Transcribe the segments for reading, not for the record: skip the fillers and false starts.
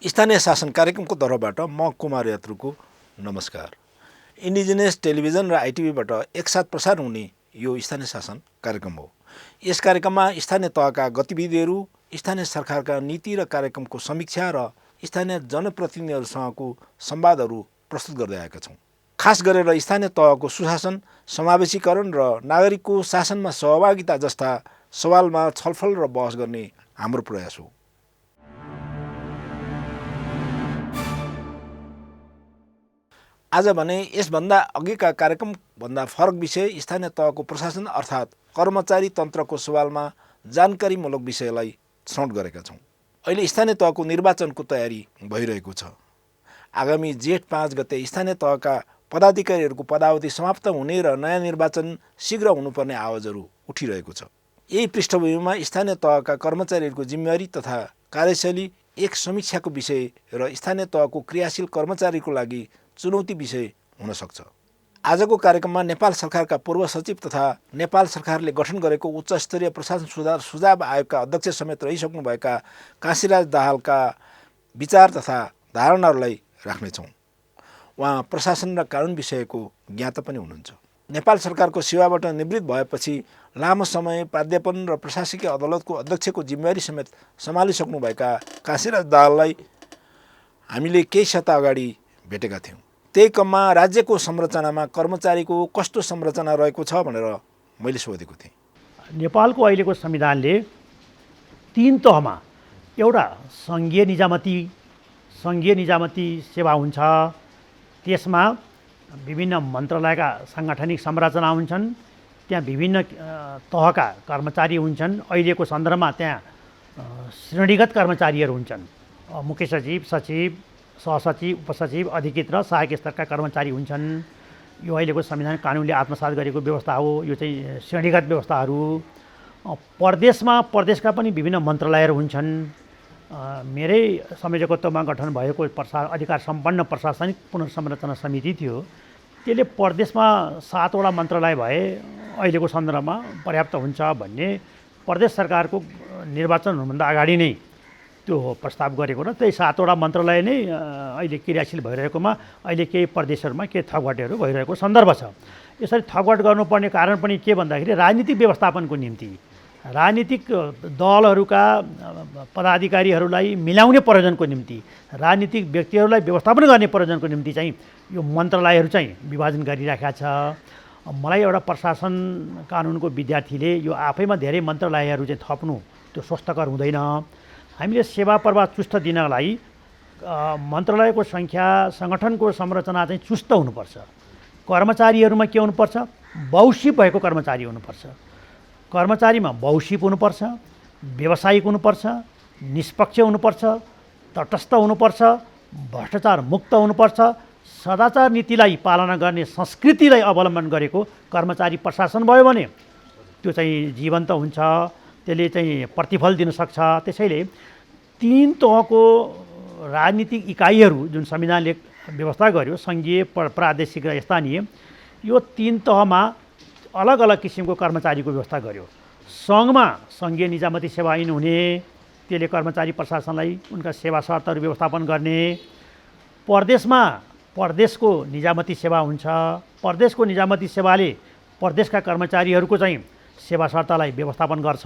स्थानीय शासन कार्यक्रमको तर्फबाट म कुमार यात्रुको नमस्कार। इन्डिजिनियस टेलिभिजन र आइटिभीबाट एकसाथ प्रसारण हुने यो स्थानीय शासन कार्यक्रम हो। यस कार्यक्रममा स्थानीय तहका गतिविधिहरू, स्थानीय सरकारका नीति र कार्यक्रमको समीक्षा र स्थानीय जनप्रतिनिधिहरूसँगको संवादहरू प्रस्तुत गर्दै आएका छौँ। खास गरेर स्थानीय तहको सुशासन, समावेशीकरण र नागरिकको शासनमा सहभागिता जस्ता सवालमा छलफल र बहस गर्ने हाम्रो प्रयास हो। आज भने यसभन्दा अघिका कार्यक्रमभन्दा फरक विषय स्थानीय तहको प्रशासन अर्थात् कर्मचारी तन्त्रको सवालमा जानकारीमूलक विषयलाई छनौट गरेका छौँ। अहिले स्थानीय तहको निर्वाचनको तयारी भइरहेको छ। आगामी जेठ 5 गते स्थानीय तहका पदाधिकारीहरूको पदावधि समाप्त हुने र नयाँ निर्वाचन शीघ्र हुनुपर्ने आवाजहरू उठिरहेको छ। यही पृष्ठभूमिमा स्थानीय तहका कर्मचारीहरूको जिम्मेवारी तथा कार्यशैली एक समीक्षाको विषय र स्थानीय तहको क्रियाशील कर्मचारीको लागि चुनौती विषय हुन सक्छ। आजको कार्यक्रममा नेपाल सरकारका पूर्व सचिव तथा नेपाल सरकारले गठन गरेको उच्च स्तरीय प्रशासन सुझाव आयोगका अध्यक्ष समेत रहिसक्नुभएका काशीराज दाहालका विचार तथा धारणाहरूलाई राख्नेछौँ। उहाँ प्रशासन र कानुन विषयको ज्ञाता पनि हुनुहुन्छ। नेपाल सरकारको सेवाबाट निवृत्त भएपछि लामो समय प्राध्यापन र प्रशासकीय अदालतको अध्यक्षको जिम्मेवारी समेत सम्हालिसक्नुभएका काशीराज दाहाललाई हामीले केही साता अगाडि भेटेका थियौँ। त्यही क्रममा राज्यको संरचनामा कर्मचारीको कस्तो संरचना रहेको छ भनेर मैले सोधेको थिएँ। नेपालको अहिलेको संविधानले 3 तहमा एउटा सङ्घीय निजामती सेवा हुन्छ। त्यसमा विभिन्न मन्त्रालयका साङ्गठनिक संरचना हुन्छन्। त्यहाँ विभिन्न तहका कर्मचारी हुन्छन्। अहिलेको सन्दर्भमा त्यहाँ श्रेणीगत कर्मचारीहरू हुन्छन्। मुख्य सचिव, सचिव, सहसचिव, उपसचिव, अधिकृत र सहायक स्तरका कर्मचारी हुन्छन्। यो अहिलेको संविधान कानुनले आत्मसात गरेको व्यवस्था हो। यो चाहिँ श्रेणीगत व्यवस्थाहरू। प्रदेशमा प्रदेशका पनि विभिन्न मन्त्रालयहरू हुन्छन्। मेरै संयोजकत्वमा गठन भएको अधिकार सम्पन्न प्रशासनिक पुनर्संरचना समिति थियो। त्यसले प्रदेशमा 7 वटा मन्त्रालय भए अहिलेको सन्दर्भमा पर्याप्त हुन्छ भन्ने प्रदेश सरकारको निर्वाचन हुनुभन्दा अगाडि नै त्यो प्रस्ताव गरेको र त्यही 7 वटा मन्त्रालय नै अहिले क्रियाशील भइरहेकोमा अहिले केही प्रदेशहरूमा केही थपघटेहरू भइरहेको सन्दर्भ छ। यसरी थपघट गर्नुपर्ने कारण पनि के भन्दाखेरि राजनीतिक व्यवस्थापनको निम्ति राजनीतिक दलहरूका पदाधिकारीहरूलाई मिलाउने प्रयोजनको निम्ति राजनीतिक व्यक्तिहरूलाई व्यवस्थापन गर्ने प्रयोजनको निम्ति चाहिँ यो मन्त्रालयहरू चाहिँ विभाजन गरिराखेका छ। मलाई एउटा प्रशासन कानुनको विद्यार्थीले यो आफैमा धेरै मन्त्रालयहरू चाहिँ थप्नु त्यो स्वस्थकर हुँदैन। हामीले सेवा प्रवाह चुस्त दिनका लागि मन्त्रालयको सङ्ख्या, सङ्गठनको संरचना चाहिँ चुस्त हुनुपर्छ। कर्मचारीहरूमा के हुनुपर्छ? बहुशिप भएको कर्मचारी हुनुपर्छ। कर्मचारीमा बहुशिप हुनुपर्छ, व्यावसायिक हुनुपर्छ, निष्पक्ष हुनुपर्छ, तटस्थ हुनुपर्छ, भ्रष्टाचार मुक्त हुनुपर्छ, सदाचार नीतिलाई पालना गर्ने संस्कृतिलाई अवलम्बन गरेको कर्मचारी प्रशासन भयो भने त्यो चाहिँ जीवन्त हुन्छ। त्यसले चाहिँ प्रतिफल दिन सक्छ। त्यसैले 3 तहको राजनीतिक इकाइहरू जुन संविधानले व्यवस्था गर्यो, सङ्घीय, प्रादेशिक र स्थानीय, यो 3 तहमा अलग अलग किसिमको कर्मचारीको व्यवस्था गर्यो। सङ्घमा सङ्घीय निजामती सेवा ऐन हुने, त्यसले कर्मचारी प्रशासनलाई उनका सेवा शर्तहरू व्यवस्थापन गर्ने। प्रदेशमा प्रदेशको निजामती सेवा हुन्छ। प्रदेशको निजामती सेवाले प्रदेशका कर्मचारीहरूको चाहिँ सेवा शर्तलाई व्यवस्थापन गर्छ।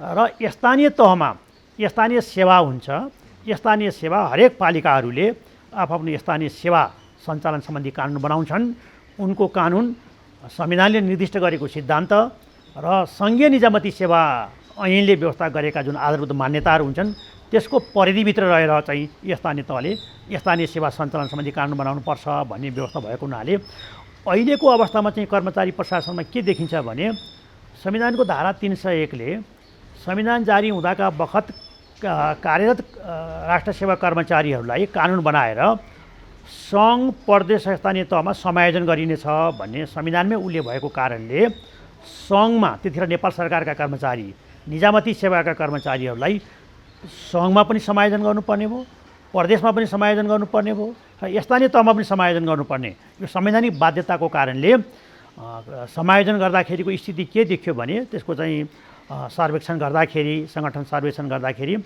र स्थानीय तहमा स्थानीय सेवा हुन्छ। स्थानीय सेवा हरेक पालिकाहरूले आफ्नो स्थानीय सेवा सञ्चालन सम्बन्धी कानुन बनाउँछन्। उनको कानुन संविधानले निर्दिष्ट गरेको सिद्धान्त र सङ्घीय निजामती सेवा ऐनले व्यवस्था गरेका जुन आधारभूत मान्यताहरू हुन्छन् त्यसको परिधिभित्र रहेर चाहिँ स्थानीय तहले स्थानीय सेवा सञ्चालन सम्बन्धी कानुन बनाउनुपर्छ भन्ने व्यवस्था भएको हुनाले अहिलेको अवस्थामा चाहिँ कर्मचारी प्रशासनमा के देखिन्छ भने संविधानको धारा 301 ले संविधान जारी हुँदाका बखत कार्यरत राष्ट्र सेवा कर्मचारीहरूलाई कानुन बनाएर सङ्घ, प्रदेश, स्थानीय तहमा समायोजन गरिनेछ भन्ने संविधानमै उल्लेख भएको कारणले सङ्घमा त्यतिखेर नेपाल सरकारका कर्मचारी, निजामती सेवाका कर्मचारीहरूलाई सङ्घमा पनि समायोजन गर्नुपर्ने भयो, प्रदेशमा पनि समायोजन गर्नुपर्ने भयो र स्थानीय तहमा पनि समायोजन गर्नुपर्ने यो संवैधानिक बाध्यताको कारणले समायोजन गर्दाखेरिको स्थिति के देखियो भने त्यसको चाहिँ सर्वेक्षण गर्दाखेरि, सङ्गठन सर्वेक्षण गर्दाखेरि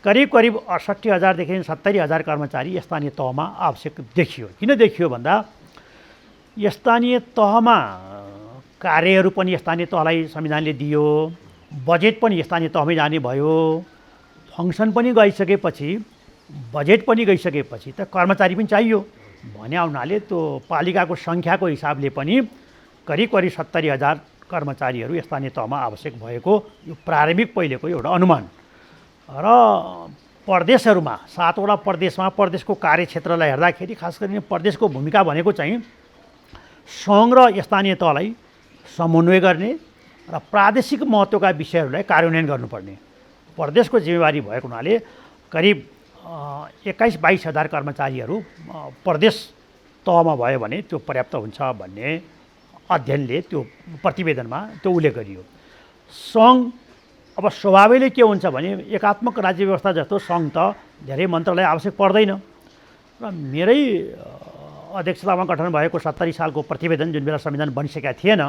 करिब करिब 68,000 देखि 70,000 कर्मचारी स्थानीय तहमा आवश्यक देखियो। किन देखियो भन्दा स्थानीय तहमा कार्यहरू पनि स्थानीय तहलाई संविधानले दियो, बजेट पनि स्थानीय तहमै जाने भयो, फङ्सन पनि गइसकेपछि, बजेट पनि गइसकेपछि त कर्मचारी पनि चाहियो भन्ने हुनाले त्यो पालिकाको सङ्ख्याको हिसाबले पनि करिब करिब 70,000 कर्मचारीहरू स्थानीय तहमा आवश्यक भएको यो प्रारम्भिक पहिलेको एउटा अनुमान। र प्रदेशहरूमा 7वटा प्रदेशमा प्रदेशको कार्यक्षेत्रलाई हेर्दाखेरि खास गरी प्रदेशको भूमिका भनेको चाहिँ सङ्घ र स्थानीय तहलाई समन्वय गर्ने र प्रादेशिक महत्त्वका विषयहरूलाई कार्यान्वयन गर्नुपर्ने प्रदेशको जिम्मेवारी भएको हुनाले करिब 21-22 हजार कर्मचारीहरू प्रदेश तहमा भयो भने त्यो पर्याप्त हुन्छ भन्ने अध्ययनले त्यो प्रतिवेदनमा त्यो उल्लेख गरियो। सङ्घ अब स्वभावैले के हुन्छ भने एकात्मक राज्य व्यवस्था जस्तो सङ्घ त धेरै मन्त्रालय आवश्यक पर्दैन र मेरै अध्यक्षतामा गठन भएको 70 सालको प्रतिवेदन जुन बेला संविधान बनिसकेका थिएन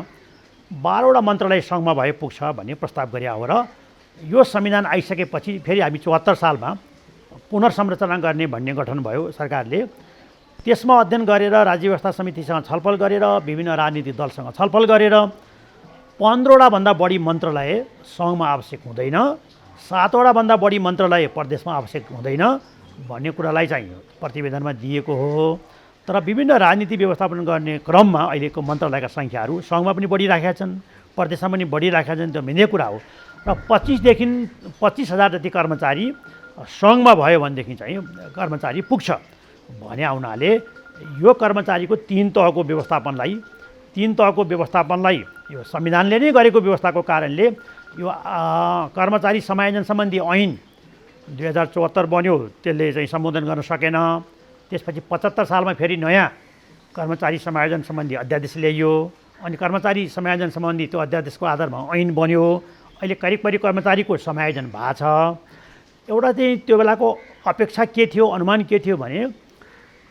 12वटा मन्त्रालय सङ्घमा भए पुग्छ भन्ने प्रस्ताव गरे हो र यो संविधान आइसकेपछि फेरि हामी 74 सालमा पुनर्संरचना गर्ने भन्ने गठन भयो सरकारले। त्यसमा अध्ययन गरेर राज्य व्यवस्था समितिसँग छलफल गरेर विभिन्न राजनीतिक दलसँग छलफल गरेर 15वटा भन्दा बढी मन्त्रालय सङ्घमा आवश्यक हुँदैन, 7वटा भन्दा बढी मन्त्रालय प्रदेशमा आवश्यक हुँदैन भन्ने कुरालाई चाहिँ प्रतिवेदनमा दिएको हो। तर विभिन्न राजनीति व्यवस्थापन गर्ने क्रममा अहिलेको मन्त्रालयका सङ्ख्याहरू सङ्घमा पनि बढिराखेका छन्, प्रदेशमा पनि बढिराखेका छन्, त्यो भिन्नै कुरा हो। र 25देखि 25,000 जति कर्मचारी सङ्घमा भयो भनेदेखि चाहिँ कर्मचारी पुग्छ भने हुनाले यो कर्मचारीको 3 तहको व्यवस्थापनलाई यो संविधानले नै गरेको व्यवस्थाको कारणले यो कर्मचारी समायोजन सम्बन्धी ऐन 2074 बन्यो, त्यसले चाहिँ सम्बोधन गर्न सकेन। त्यसपछि 75 सालमा फेरि नयाँ कर्मचारी समायोजन सम्बन्धी अध्यादेश ल्याइयो अनि कर्मचारी समायोजन सम्बन्धी त्यो अध्यादेशको आधारमा ऐन बन्यो। अहिले करिब करिब कर्मचारीको समायोजन भएको छ। एउटा चाहिँ त्यो बेलाको अपेक्षा के थियो, अनुमान के थियो भने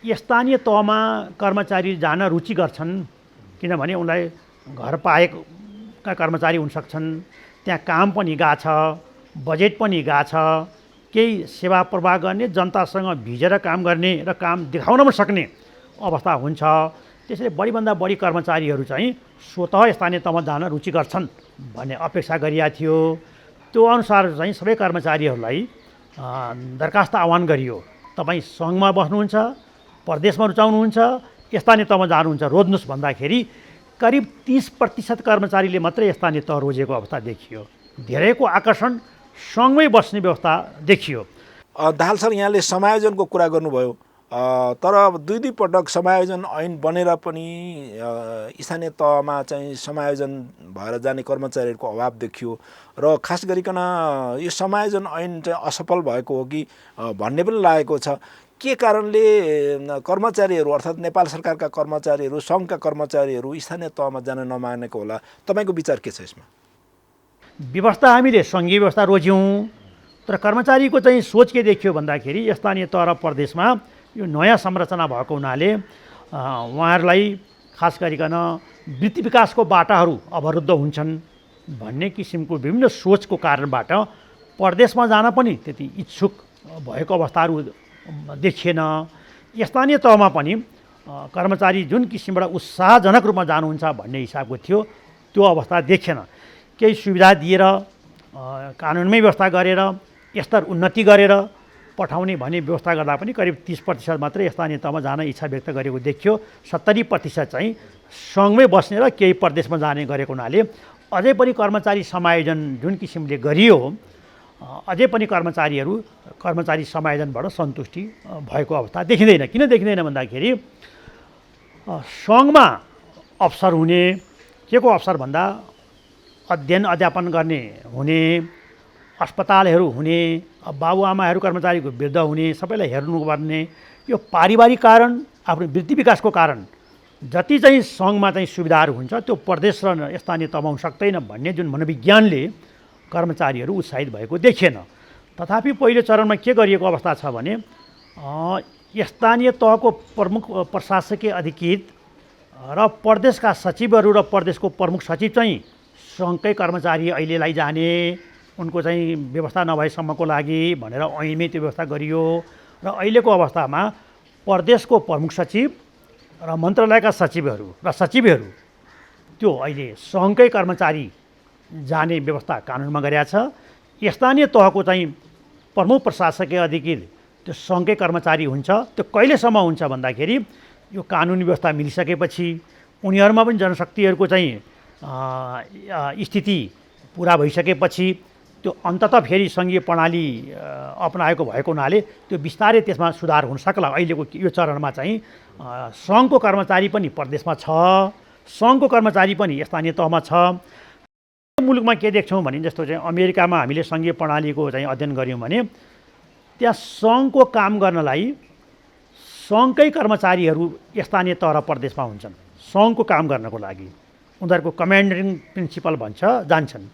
स्थानीय तहमा कर्मचारी जान रुचि गर्छन् किनभने उनलाई घर पाएका कर्मचारी हुन सक्छन्, त्यहाँ काम पनि गएको छ, बजेट पनि गएको छ, केही सेवा प्रवाह गर्ने, जनतासँग भिजेर काम गर्ने र काम देखाउन पनि सक्ने अवस्था हुन्छ। त्यसैले बढीभन्दा बढी कर्मचारीहरू चाहिँ स्वतः स्थानीय तहमा जान रुचि गर्छन् भन्ने अपेक्षा गरिएको थियो। त्यो अनुसार चाहिँ सबै कर्मचारीहरूलाई दरखास्त आह्वान गरियो, तपाईँ सङ्घमा बस्नुहुन्छ, प्रदेशमा रुचाउनुहुन्छ, स्थानीय तहमा जानुहुन्छ, रोज्नुहोस् भन्दाखेरि करिब 30% कर्मचारीले मात्रै स्थानीय तह रोजेको अवस्था देखियो। धेरैको आकर्षण सङ्घमै बस्ने व्यवस्था देखियो। दाहाल सर, यहाँले समायोजनको कुरा गर्नुभयो, तर 2 पटक समायोजन ऐन बनेर पनि स्थानीय तहमा चाहिँ समायोजन भएर जाने कर्मचारीहरूको अभाव देखियो र खास गरिकन यो समायोजन ऐन चाहिँ असफल भएको हो कि भन्ने पनि लागेको छ। के कारणले कर्मचारीहरू अर्थात् नेपाल सरकारका कर्मचारीहरू, सङ्घका कर्मचारीहरू स्थानीय तहमा जान नमानेको होला? तपाईँको विचार के छ यसमा? व्यवस्था हामीले सङ्घीय व्यवस्था रोज्यौँ, तर कर्मचारीको चाहिँ सोच के देखियो भन्दाखेरि स्थानीय तह र प्रदेशमा यो नयाँ संरचना भएको हुनाले उहाँहरूलाई खास गरिकन वृत्ति विकासको बाटाहरू अवरुद्ध हुन्छन् भन्ने किसिमको विभिन्न सोचको कारणबाट प्रदेशमा जान पनि त्यति इच्छुक भएको अवस्थाहरू देखिएन। स्थानीय तहमा पनि कर्मचारी जुन किसिमबाट उत्साहजनक रूपमा जानुहुन्छ भन्ने हिसाबको थियो त्यो अवस्था देखिएन। केही सुविधा दिएर कानुनमै व्यवस्था गरेर स्तर उन्नति गरेर पठाउने भन्ने व्यवस्था गर्दा पनि करिब 30% मात्रै स्थानीय तहमा जान इच्छा व्यक्त गरेको देखियो। 70% चाहिँ सङ्घमै बस्ने र केही प्रदेशमा जाने गरेको हुनाले अझै पनि कर्मचारी समायोजन जुन किसिमले गरियो अझै पनि कर्मचारी समायोजनबाट सन्तुष्टि भएको अवस्था देखिँदैन। किन देखिँदैन भन्दाखेरि सङ्घमा अवसर हुने, के को अवसर भन्दा अध्ययन अध्यापन गर्ने हुने, अस्पतालहरू हुने, बाबुआमाहरू कर्मचारीको वृद्ध हुने, सबैलाई हेर्नुपर्ने, यो पारिवारिक कारण, आफ्नो वृत्ति विकासको कारण जति चाहिँ सङ्घमा चाहिँ सुविधाहरू हुन्छ त्यो प्रदेश र स्थानीय तहमा हुन सक्दैन भन्ने जुन मनोविज्ञानले कर्मचारीहरू उत्साहित भएको देखिएन। तथापि पहिलो चरणमा के गरिएको अवस्था छ भने स्थानीय तहको प्रमुख प्रशासकीय अधिकृत र प्रदेशका सचिवहरू र प्रदेशको प्रमुख सचिव चाहिँ सङ्घकै कर्मचारी अहिले लैजाने, उनको चाहिँ व्यवस्था नभएसम्मको लागि भनेर ऐनमै त्यो व्यवस्था गरियो र अहिलेको अवस्थामा प्रदेशको प्रमुख सचिव र मन्त्रालयका सचिवहरू र सचिवहरू त्यो अहिले सङ्घकै कर्मचारी जाने व्यवस्था कानुनमा गरिएको छ। स्थानीय तहको चाहिँ प्रमुख प्रशासकीय अधिकृत त्यो सङ्घकै कर्मचारी हुन्छ। त्यो कहिलेसम्म हुन्छ भन्दाखेरि यो कानुनी व्यवस्था मिलिसकेपछि उनीहरूमा पनि जनशक्तिहरूको चाहिँ स्थिति पुरा भइसकेपछि त्यो अन्ततः फेरि सङ्घीय प्रणाली अपनाएको भएको हुनाले त्यो बिस्तारै त्यसमा सुधार हुन सक्ला। अहिलेको यो चरणमा चाहिँ सङ्घको कर्मचारी पनि प्रदेशमा छ, सङ्घको कर्मचारी पनि स्थानीय तहमा छ। मुलुकमा के देख्छौँ भने जस्तो चाहिँ अमेरिकामा हामीले सङ्घीय प्रणालीको चाहिँ अध्ययन गऱ्यौँ भने त्यहाँ सङ्घको काम गर्नलाई सङ्घकै कर्मचारीहरू स्थानीय तह र प्रदेशमा हुन्छन् सङ्घको काम गर्नको लागि। उनीहरूको कमान्डिङ प्रिन्सिपल जान्छन्।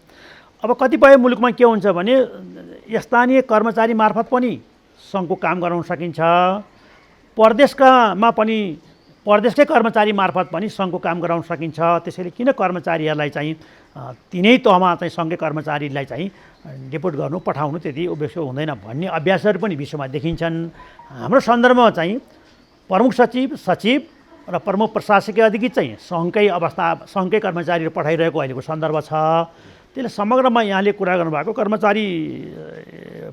अब कतिपय मुलुकमा के हुन्छ भने स्थानीय कर्मचारी मार्फत पनि सङ्घको काम गराउन सकिन्छ, प्रदेशमा पनि प्रदेशकै कर्मचारी मार्फत पनि सङ्घको काम गराउन सकिन्छ। त्यसैले किन कर्मचारीहरूलाई चाहिँ तिनै तहमा चाहिँ सङ्घकै कर्मचारीलाई चाहिँ डेपुट गर्नु पठाउनु त्यति उद्देश्य हुँदैन भन्ने अभ्यासहरू पनि विश्वमा देखिन्छन्। हाम्रो सन्दर्भमा चाहिँ प्रमुख सचिव, सचिव र प्रमुख प्रशासकीय अधिकृत चाहिँ सङ्घकै कर्मचारीहरू पठाइरहेको अहिलेको सन्दर्भ छ। त्यसले समग्रमा यहाँले कुरा गर्नुभएको कर्मचारी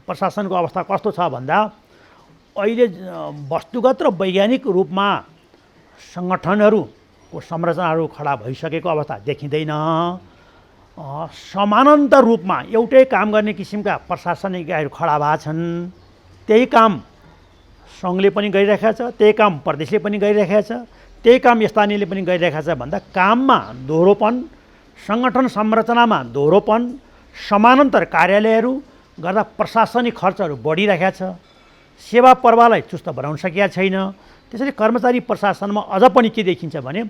प्रशासनको अवस्था कस्तो छ भन्दा अहिले वस्तुगत र वैज्ञानिक रूपमा सङ्गठनहरूको संरचनाहरू खडा भइसकेको अवस्था देखिँदैन। समानान्तर रूपमा एउटै काम गर्ने किसिमका प्रशासनिक इकाइहरू खडा भएका छन्। त्यही काम सङ्घले पनि गरिरहेको छ, त्यही काम प्रदेशले पनि गरिरहेको छ, त्यही काम स्थानीयले पनि गरिरहेको छ भन्दा काममा दोहोरोपन, सङ्गठन संरचनामा दोहोरोपन, समानान्तर कार्यालयहरू गर्दा प्रशासनिक खर्चहरू बढिरहेको छ, सेवा प्रवाहलाई चुस्त बनाउन सकिएको छैन। त्यसैले कर्मचारी प्रशासनमा अझ पनि के देखिन्छ भने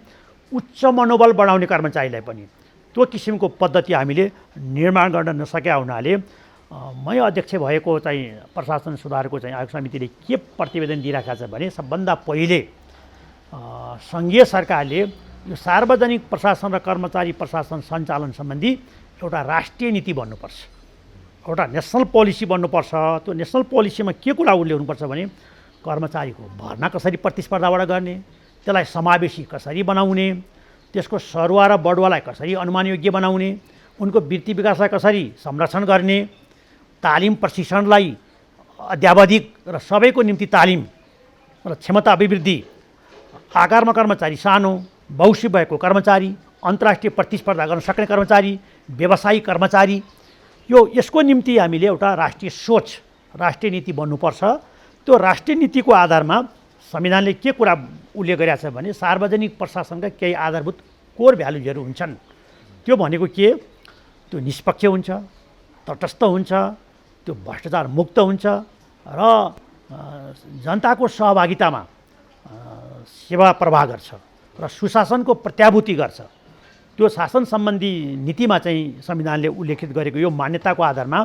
उच्च मनोबल बढाउने कर्मचारीलाई पनि त्यो किसिमको पद्धति हामीले निर्माण गर्न नसकेका हुनाले मै अध्यक्ष भएको चाहिँ प्रशासन सुधारको चाहिँ आयोग समितिले के प्रतिवेदन दिइरहेको छ भने सबभन्दा पहिले सङ्घीय सरकारले यो सार्वजनिक प्रशासन र कर्मचारी प्रशासन सञ्चालन सम्बन्धी एउटा राष्ट्रिय नीति बन्नुपर्छ, एउटा नेसनल पोलिसी बन्नुपर्छ। त्यो नेसनल पोलिसीमा के कुरा उल्लेख्नुपर्छ भने कर्मचारीको भर्ना कसरी प्रतिस्पर्धाबाट गर्ने, त्यसलाई समावेशी कसरी बनाउने, त्यसको सरुवा र बढुवालाई कसरी अनुमानयोग्य बनाउने, उनको वृत्ति विकासलाई कसरी संरक्षण गर्ने, तालिम प्रशिक्षणलाई अद्यावधिक र सबैको निम्ति तालिम र क्षमता अभिवृद्धि, आकारमा कर्मचारी सानो, बहुशिव भएको कर्मचारी, अन्तर्राष्ट्रिय प्रतिस्पर्धा गर्न सक्ने कर्मचारी, व्यवसायिक कर्मचारी, यसको निम्ति हामीले एउटा राष्ट्रिय सोच, राष्ट्रिय नीति बन्नुपर्छ। त्यो राष्ट्रिय नीतिको आधारमा संविधानले के कुरा उल्लेख गरेको छ भने सार्वजनिक प्रशासनका केही आधारभूत कोर भ्यालुजहरू हुन्छन्। त्यो भनेको के? त्यो निष्पक्ष हुन्छ, तटस्थ हुन्छ, त्यो भ्रष्टाचार मुक्त हुन्छ र जनताको सहभागितामा सेवा प्रवाह गर्छ र सुशासनको प्रत्याभूति गर्छ। त्यो शासन सम्बन्धी नीतिमा चाहिँ संविधानले उल्लेखित गरेको यो मान्यताको आधारमा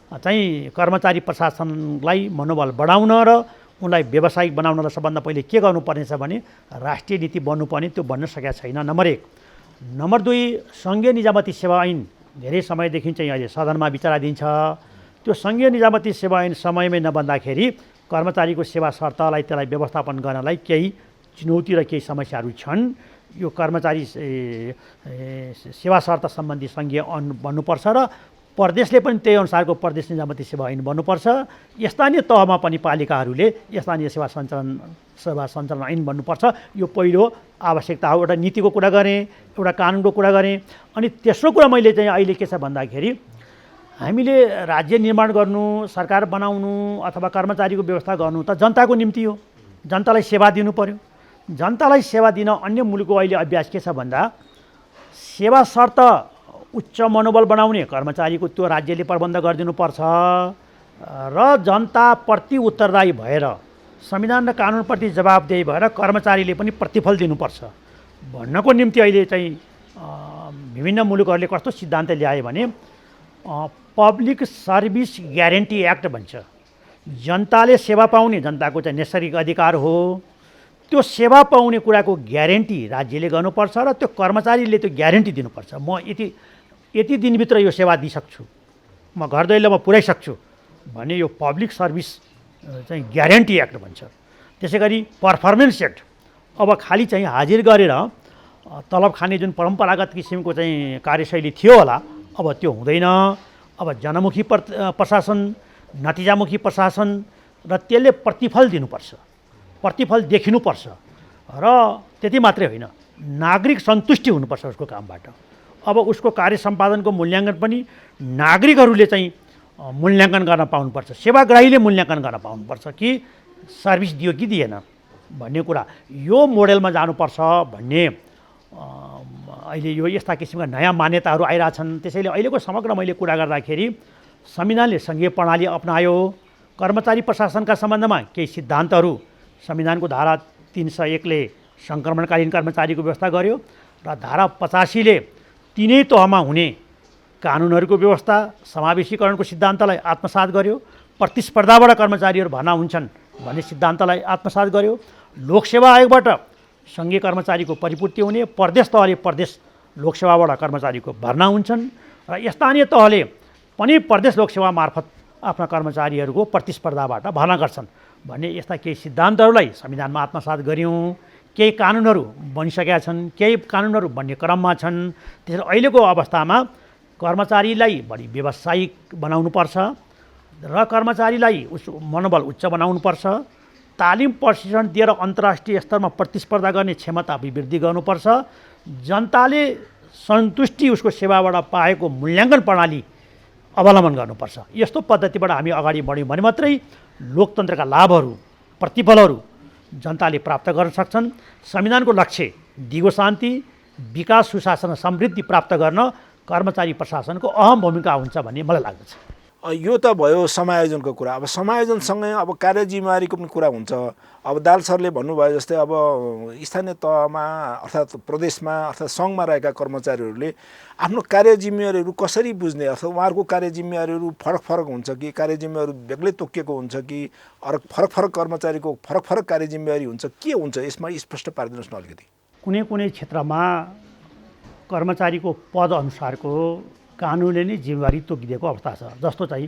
चाहिँ कर्मचारी प्रशासनलाई मनोबल बढाउन र उनलाई व्यावसायिक बनाउनलाई सबभन्दा पहिले के गर्नुपर्नेछ भने राष्ट्रिय नीति बन्नुपर्ने, त्यो बन्न सकेका छैन। नम्बर 1। नम्बर 2, सङ्घीय निजामती सेवा ऐन धेरै समयदेखि चाहिँ अहिले सदनमा विचाराधीन छ। त्यो सङ्घीय निजामती सेवा ऐन समयमै नबन्दाखेरि कर्मचारीको सेवा शर्तलाई त्यसलाई व्यवस्थापन गर्नलाई केही चुनौती र केही समस्याहरू छन्। यो कर्मचारी सेवा शर्त सम्बन्धी सङ्घीय ऐन बन्नुपर्छ र प्रदेशले पनि त्यही अनुसारको प्रदेश निजामती सेवा ऐन बन्नुपर्छ। स्थानीय तहमा पनि पालिकाहरूले स्थानीय सेवा सञ्चालन ऐन बन्नुपर्छ। यो पहिलो आवश्यकता हो। एउटा नीतिको कुरा गरेँ, एउटा कानुनको कुरा गरेँ। अनि तेस्रो कुरा मैले चाहिँ अहिले के छ भन्दाखेरि हामीले राज्य निर्माण गर्नु, सरकार बनाउनु अथवा कर्मचारीको व्यवस्था गर्नु त जनताको निम्ति हो। जनतालाई सेवा दिनु पर्यो। जनतालाई सेवा दिन अन्य मुलुकको अहिले अभ्यास के छ भन्दा सेवा शर्त उच्च मनोबल बनाउने कर्मचारीको त्यो राज्यले प्रबन्ध गरिदिनुपर्छ र जनताप्रति उत्तरदायी भएर संविधान र कानुनप्रति जवाबदेही भएर कर्मचारीले पनि प्रतिफल दिनुपर्छ भन्नको निम्ति अहिले चाहिँ विभिन्न मुलुकहरूले कस्तो सिद्धान्त ल्याए भने पब्लिक सर्भिस ग्यारेन्टी एक्ट भन्छ। जनताले सेवा पाउने जनताको चाहिँ नैसर्गिक अधिकार हो। त्यो सेवा पाउने कुराको ग्यारेन्टी राज्यले गर्नुपर्छ र त्यो कर्मचारीले त्यो ग्यारेन्टी दिनुपर्छ। म यति दिनभित्र यो सेवा दिइसक्छु, म घर दैलो म पुर्याइसक्छु भने यो पब्लिक सर्भिस चाहिँ ग्यारेन्टी एक्ट भन्छ। त्यसै गरी पर्फर्मेन्स एक्ट, अब खालि चाहिँ हाजिर गरेर तलब खाने जुन परम्परागत किसिमको चाहिँ कार्यशैली थियो होला अब त्यो हुँदैन। अब जनमुखी प्रशासन, नतिजामुखी प्रशासन र त्यसले प्रतिफल दिनुपर्छ, प्रतिफल देखिनुपर्छ र त्यति मात्रै होइन, नागरिक सन्तुष्टि हुनुपर्छ उसको कामबाट। अब उसको कार्य सम्पादनको मूल्याङ्कन पनि नागरिकहरूले चाहिँ मूल्याङ्कन गर्न पाउनुपर्छ, सेवाग्राहीले मूल्याङ्कन गर्न पाउनुपर्छ कि सर्भिस दियो कि दिएन भन्ने कुरा। यो मोडेलमा जानुपर्छ भन्ने अहिले यो यस्ता किसिमका नयाँ मान्यताहरू आइरहेछन्। त्यसैले अहिलेको समग्र मैले कुरा गर्दाखेरि संविधानले सङ्घीय प्रणाली अपनायो, कर्मचारी प्रशासनका सम्बन्धमा केही सिद्धान्तहरू संविधानको धारा 301ले सङ्क्रमणकालीन कर्मचारीको व्यवस्था गर्यो र धारा 85ले तिनै तहमा हुने कानुनहरूको व्यवस्था, समावेशीकरणको सिद्धान्तलाई आत्मसात गर्यो, प्रतिस्पर्धाबाट कर्मचारीहरू भर्ना हुन्छन् भन्ने सिद्धान्तलाई आत्मसात गर्यो, लोकसेवा आयोगबाट सङ्घीय कर्मचारीको परिपूर्ति हुने, प्रदेश तहले प्रदेश लोकसेवाबाट कर्मचारीको भर्ना हुन्छन् र स्थानीय तहले पनि प्रदेश लोकसेवा मार्फत आफ्ना कर्मचारीहरूको प्रतिस्पर्धाबाट भर्ना गर्छन् भन्ने यस्ता केही सिद्धान्तहरूलाई संविधानमा आत्मसात गऱ्यौँ। केही कानुनहरू बनिसकेका छन्, केही कानुनहरू बन्ने क्रममा छन्। त्यसैले अहिलेको अवस्थामा कर्मचारीलाई बढी व्यावसायिक बनाउनुपर्छ र कर्मचारीलाई मनोबल उच्च बनाउनुपर्छ, तालिम प्रशिक्षण दिएर अन्तर्राष्ट्रिय स्तरमा प्रतिस्पर्धा गर्ने क्षमता अभिवृद्धि गर्नुपर्छ, जनताले सन्तुष्टि उसको सेवाबाट पाएको मूल्याङ्कन प्रणाली अवलम्बन गर्नुपर्छ। यस्तो पद्धतिबाट हामी अगाडि बढ्यौँ भने मात्रै लोकतन्त्रका लाभहरू, प्रतिफलहरू जनताले प्राप्त गर्न सक्छन्। संविधानको लक्ष्य दिगो शान्ति, विकास, सुशासन र समृद्धि प्राप्त गर्न कर्मचारी प्रशासनको अहम भूमिका हुन्छ भन्ने मलाई लाग्दछ। यो त भयो समायोजनको कुरा। अब समायोजनसँगै अब कार्यजिम्मेवारीको पनि कुरा हुन्छ। अब दाल सरले भन्नुभयो जस्तै अब स्थानीय तहमा अर्थात् प्रदेशमा अर्थात् सङ्घमा रहेका कर्मचारीहरूले आफ्नो कार्यजिम्मेवारीहरू कसरी बुझ्ने, अथवा उहाँहरूको कार्यजिम्मेवारीहरू फरक फरक हुन्छ कि कार्यजिम्मेवारी बेग्लै तोकिएको हुन्छ कि फरक फरक कर्मचारीको फरक फरक कार्यजिम्मेवारी हुन्छ, के हुन्छ यसमा स्पष्ट पारिदिनुहोस् न अलिकति। कुनै कुनै क्षेत्रमा कर्मचारीको पद अनुसारको कानुनले नै जिम्मेवारी तोकिदिएको अवस्था छ। जस्तो चाहिँ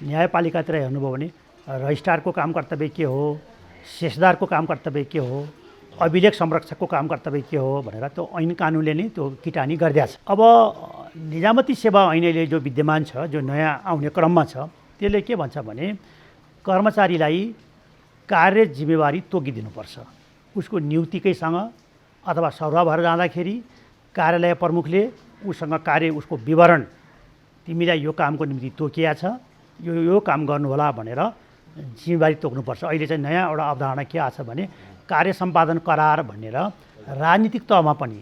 न्यायपालिकातिर हेर्नुभयो भने रजिस्ट्रारको काम कर्तव्य के हो, सेसदारको काम कर्तव्य के हो, अभिलेख संरक्षकको काम कर्तव्य के हो भनेर त्यो ऐन कानुनले नै त्यो किटानी गरिदिएको छ। अब निजामती सेवा ऐन अहिले जो विद्यमान छ, जो नयाँ आउने क्रममा छ, त्यसले के भन्छ भने कर्मचारीलाई कार्य जिम्मेवारी तोकिदिनुपर्छ। उसको नियुक्तिकैसँग अथवा सरुवा भएर जाँदाखेरि कार्यालय प्रमुखले उसँग कार्य, उसको विवरण, तिमीलाई यो कामको निम्ति तोकिया छ, यो काम गर्नुहोला भनेर जिम्मेवारी तोक्नुपर्छ। अहिले चाहिँ नयाँ एउटा अवधारणा के आछ भने कार्य सम्पादन करार भनेर राजनीतिक तहमा पनि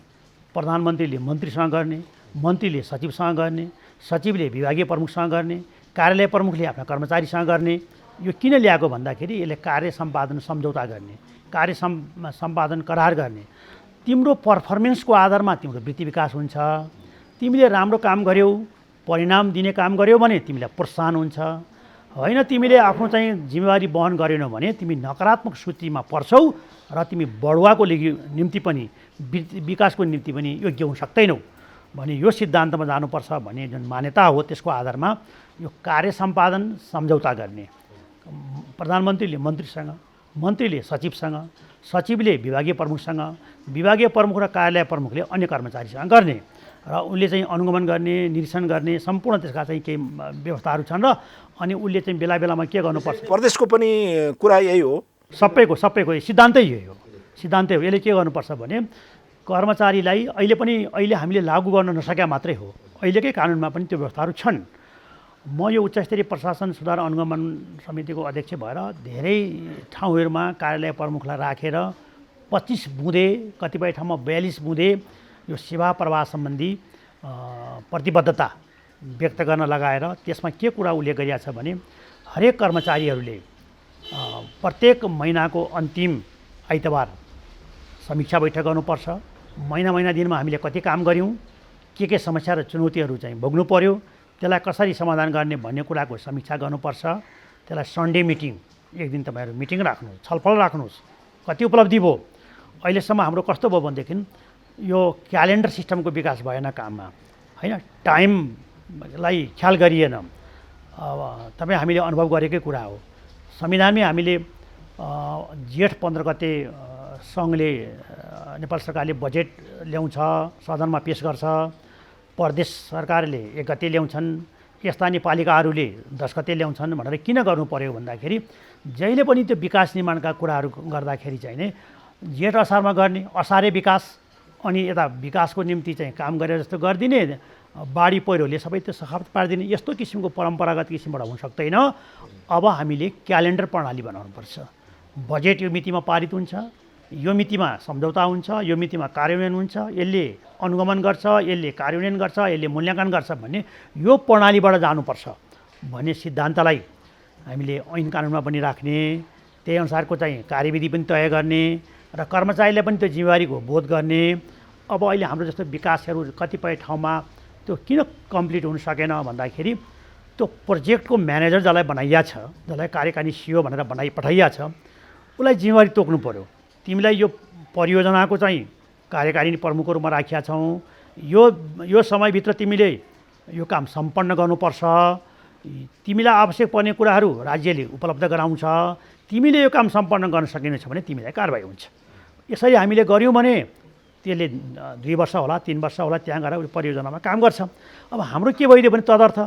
प्रधानमन्त्रीले मन्त्रीसँग गर्ने, मन्त्रीले सचिवसँग गर्ने, सचिवले विभागीय प्रमुखसँग गर्ने, कार्यालय प्रमुखले आफ्ना कर्मचारीसँग गर्ने। यो किन ल्याएको भन्दाखेरि यसले कार्य सम्पादन सम्झौता गर्ने, कार्य सम्पादन करार गर्ने। तिम्रो पर्फर्मेन्सको आधारमा तिम्रो वृत्ति विकास हुन्छ। तिमीले राम्रो काम गर्यौ, परिणाम दिने काम गर्यौ भने तिमीलाई प्रोत्साहन हुन्छ। होइन, तिमीले आफ्नो चाहिँ जिम्मेवारी वहन गरेनौ भने तिमी नकारात्मक सूचीमा पर्छौ र तिमी बढुवाको निम्ति पनि, विकासको निम्ति पनि योग्य हुन सक्दैनौ भने यो सिद्धान्तमा जानुपर्छ भन्ने जुन मान्यता हो, त्यसको आधारमा यो कार्य सम्पादन सम्झौता गर्ने। प्रधानमन्त्रीले मन्त्रीसँग, मन्त्रीले सचिवसँग, सचिवले विभागीय प्रमुखसँग, विभागीय प्रमुख र कार्यालय प्रमुखले अन्य कर्मचारीसँग गर्ने र उसले चाहिँ अनुगमन गर्ने, निरीक्षण गर्ने, सम्पूर्ण त्यसका चाहिँ केही व्यवस्थाहरू छन् र अनि उसले चाहिँ बेला बेलामा के गर्नुपर्छ। प्रदेशको पनि कुरा यही हो, सबैको सिद्धान्तै यही हो। सिद्धान्तै हो। यसले के गर्नुपर्छ भने कर्मचारीलाई अहिले हामीले लागू गर्न नसकेका मात्रै हो, अहिलेकै कानुनमा पनि त्यो व्यवस्थाहरू छन्। म यो उच्च स्तरीय प्रशासन सुधार अनुगमन समितिको अध्यक्ष भएर धेरै ठाउँहरूमा कार्यालय प्रमुखलाई राखेर 25 बुँदे, कतिपय ठाउँमा 42 बुँदे यो सेवा प्रवाह सम्बन्धी प्रतिबद्धता व्यक्त गर्न लगाएर त्यसमा के कुरा उल्लेख गरिएको छ भने हरेक कर्मचारीहरूले प्रत्येक महिनाको अन्तिम आइतबार समीक्षा बैठक गर्नुपर्छ। महिना दिनमा हामीले कति काम गऱ्यौँ, के समस्या र चुनौतीहरू चाहिँ भोग्नु पर्यो, त्यसलाई कसरी समाधान गर्ने भन्ने कुराको समीक्षा गर्नुपर्छ। त्यसलाई सन्डे मिटिङ, एक दिन तपाईँहरू मिटिङ राख्नुहोस्, छलफल राख्नुहोस्, कति उपलब्धि भयो। अहिलेसम्म हाम्रो कस्तो भयो भनेदेखि यो क्यालेन्डर सिस्टमको विकास भएन काममा, होइन, टाइमलाई ख्याल गरिएन तपाईँ हामीले अनुभव गरेकै कुरा हो। संविधानमै हामीले जेठ 15 गते सङ्घले नेपाल सरकारले बजेट ल्याउँछ, सदनमा पेस गर्छ, प्रदेश सरकारले 1 गते ल्याउँछन्, स्थानीय पालिकाहरूले 10 गते ल्याउँछन् भनेर किन गर्नु पर्यो भन्दाखेरि जहिले पनि त्यो विकास निर्माणका कुराहरू गर्दाखेरि चाहिँ नै जेठ असारमा गर्ने, असारे विकास, अनि यता विकासको निम्ति चाहिँ काम गरेर जस्तो गरिदिने, बाढी पहिरोले सबै त्यो सखाप पारिदिने, यस्तो किसिमको परम्परागत किसिमबाट हुन सक्दैन। अब हामीले क्यालेन्डर प्रणाली बनाउनुपर्छ। बजेट यो मितिमा पारित हुन्छ, यो मितिमा सम्झौता हुन्छ, यो मितिमा कार्यान्वयन हुन्छ, यसले अनुगमन गर्छ, यसले कार्यान्वयन गर्छ, यसले मूल्याङ्कन गर्छ भन्ने यो प्रणालीबाट जानुपर्छ भन्ने सिद्धान्तलाई हामीले ऐन कानुनमा पनि राख्ने, त्यही अनुसारको चाहिँ कार्यविधि पनि तय गर्ने र कर्मचारीलाई पनि त्यो जिम्मेवारीको बोध गर्ने। अब अहिले हाम्रो जस्तो विकासहरू कतिपय ठाउँमा त्यो किन कम्प्लिट हुन सकेन भन्दाखेरि त्यो प्रोजेक्टको म्यानेजर जसलाई बनाइया छ, जसलाई कार्यकारी सिओ भनेर पठाइया छ, उसलाई जिम्मेवारी तोक्नु पर्यो। तिमीलाई यो परियोजनाको चाहिँ कार्यकारिणी प्रमुखको रूपमा राखेका छौँ, यो समयभित्र तिमीले यो काम सम्पन्न गर्नुपर्छ, तिमीलाई आवश्यक पर्ने कुराहरू राज्यले उपलब्ध गराउँछ, तिमीले यो काम सम्पन्न गर्न सकिनेछ भने तिमीलाई कारबाही हुन्छ। यसरी हामीले गऱ्यौँ भने त्यसले 2 वर्ष होला, 3 वर्ष होला, त्यहाँ गएर परियोजनामा काम गर्छ। अब हाम्रो के भइदियो भने तदर्थ